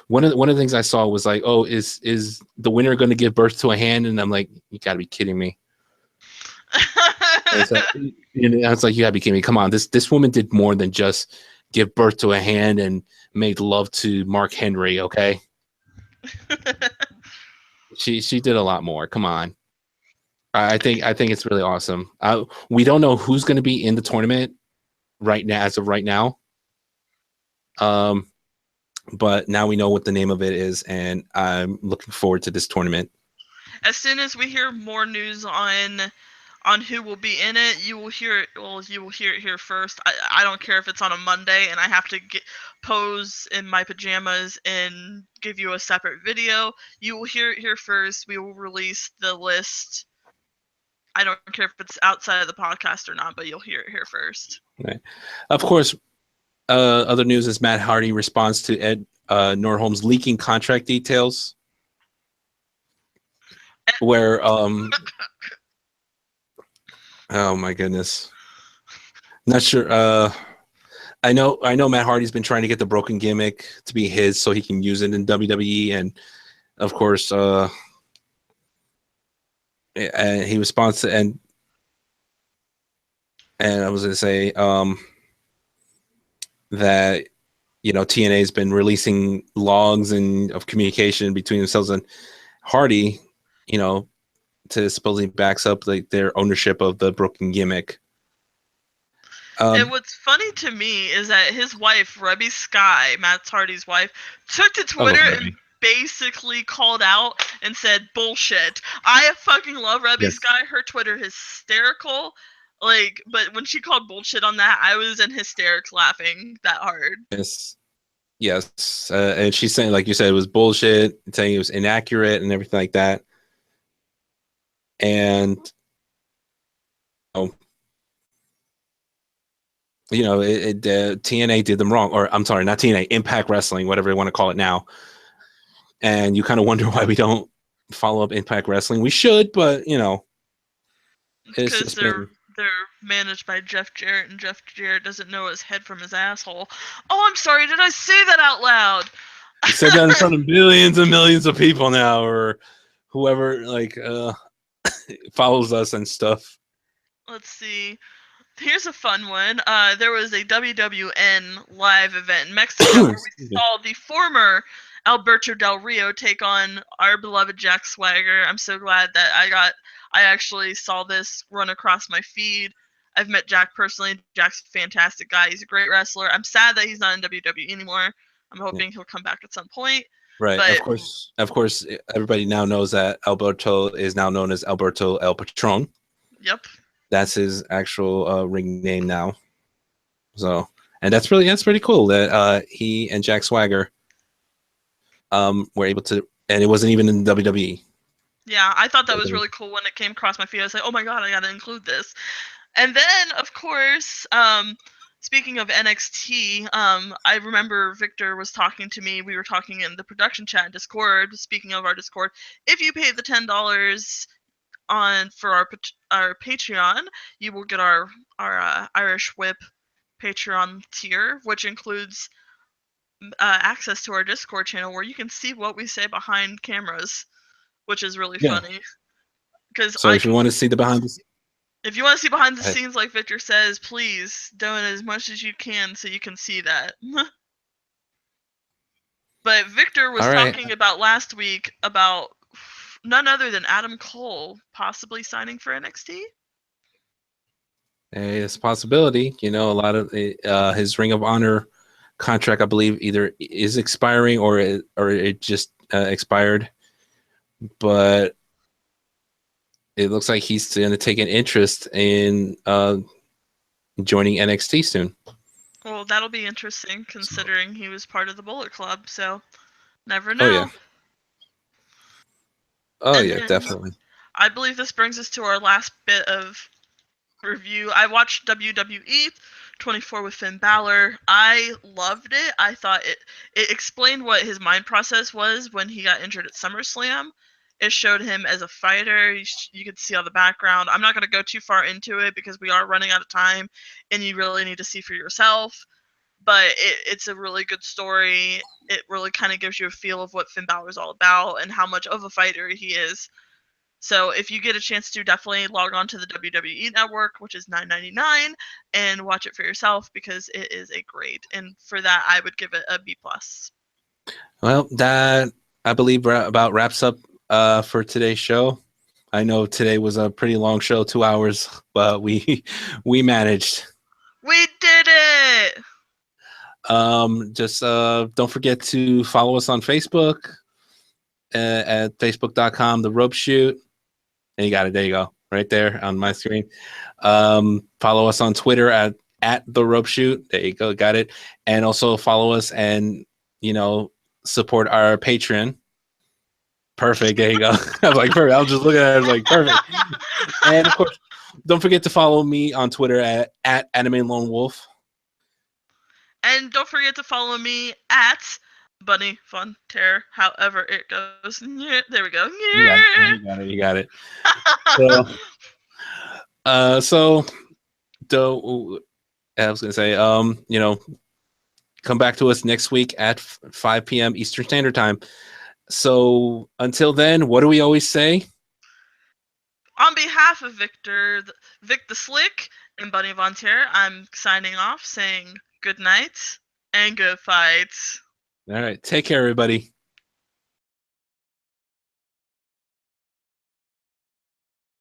one of the things I saw was like, oh, is the winner going to give birth to a hand? And I'm like, you got to be kidding me. It's like, you gotta be kidding me. Come on, this woman did more than just give birth to a hand and made love to Mark Henry. Okay, she did a lot more. Come on, I think it's really awesome. We don't know who's going to be in the tournament right now, as of right now. But now we know what the name of it is, and I'm looking forward to this tournament. As soon as we hear more news on who will be in it, you will hear it. Well, you will hear it here first. I don't care if it's on a Monday and I have to pose in my pajamas and give you a separate video. You will hear it here first. We will release the list. I don't care if it's outside of the podcast or not, but you'll hear it here first. Right. Of course, Other news is Matt Hardy responds to Ed Nordholm's leaking contract details, where oh my goodness, not sure. I know Matt Hardy's been trying to get the broken gimmick to be his so he can use it in WWE, and of course, and he responds to and I was going to say that TNA has been releasing logs and of communication between themselves and Hardy, to supposedly backs up like their ownership of the broken gimmick. And what's funny to me is that his wife, Rebby Sky, Matt Hardy's wife, took to Twitter and basically called out and said bullshit. I fucking love Rebby Sky. Her Twitter hysterical. Like, but when she called bullshit on that, I was in hysterics laughing that hard. Yes. And she's saying, like you said, it was bullshit, saying it was inaccurate and everything like that. And TNA did them wrong, or I'm sorry, not TNA, Impact Wrestling, whatever you want to call it now. And you kind of wonder why we don't follow up Impact Wrestling. We should, but because they're managed by Jeff Jarrett, and Jeff Jarrett doesn't know his head from his asshole. Oh, I'm sorry, did I say that out loud? You said that in front of millions and millions of people now, or whoever follows us and stuff. Let's see. Here's a fun one. There was a WWN live event in Mexico where we saw the former Alberto Del Rio take on our beloved Jack Swagger. I'm so glad that I actually saw this run across my feed. I've met Jack personally. Jack's a fantastic guy. He's a great wrestler. I'm sad that he's not in WWE anymore. I'm hoping he'll come back at some point. Right. But, of course, everybody now knows that Alberto is now known as Alberto El Patron. Yep. That's his actual ring name now. So, and that's pretty cool that he and Jack Swagger were able to, and it wasn't even in WWE. Yeah, I thought that was really cool when it came across my feed. I was like, oh my god, I gotta include this. And then, of course, speaking of NXT, I remember Victor was talking to me. We were talking in the production chat Discord. Speaking of our Discord, if you pay the $10 for our Patreon, you will get our Irish Whip Patreon tier, which includes access to our Discord channel where you can see what we say behind cameras, which is really funny. So if you want to see the behind the scenes, if you want to see behind the scenes, like Victor says, please donate as much as you can so you can see that. But Victor was talking about last week about none other than Adam Cole possibly signing for NXT. It's a possibility. A lot of his Ring of Honor contract, I believe, either is expiring or it just expired. But it looks like he's going to take an interest in joining NXT soon. Well, that'll be interesting considering he was part of the Bullet Club. So, never know. Oh yeah, definitely. I believe this brings us to our last bit of review. I watched WWE 24 with Finn Balor. I loved it. I thought it explained what his mind process was when he got injured at SummerSlam. It showed him as a fighter. You could see all the background. I'm not going to go too far into it because we are running out of time and you really need to see for yourself. But it's a really good story. It really kind of gives you a feel of what Finn Balor is all about and how much of a fighter he is. So if you get a chance to, definitely log on to the WWE Network, which is $9.99, and watch it for yourself because it is a great. And for that, I would give it a B+. Well, that I believe about wraps up for today's show. I know today was a pretty long show, 2 hours, but we managed. We did it. Just don't forget to follow us on Facebook at facebook.com, The Rope Shoot. And you got it. There you go. Right there on my screen. Follow us on Twitter at The Rope Shoot. There you go. Got it. And also follow us and, support our Patreon. Perfect. There you go. I was like, perfect. I was just looking at it. I was like, perfect. And of course, don't forget to follow me on Twitter at Anime Lone Wolf. And don't forget to follow me at Bunny Fun Terror, however it goes. Yeah, there we go. You got it. Yeah. You got it. You got it. So, I was gonna say, come back to us next week at 5 p.m. Eastern Standard Time. So until then, what do we always say? On behalf of Vic the Slick and Bunny Von Terror, I'm signing off saying good night and good fights. All right. Take care, everybody.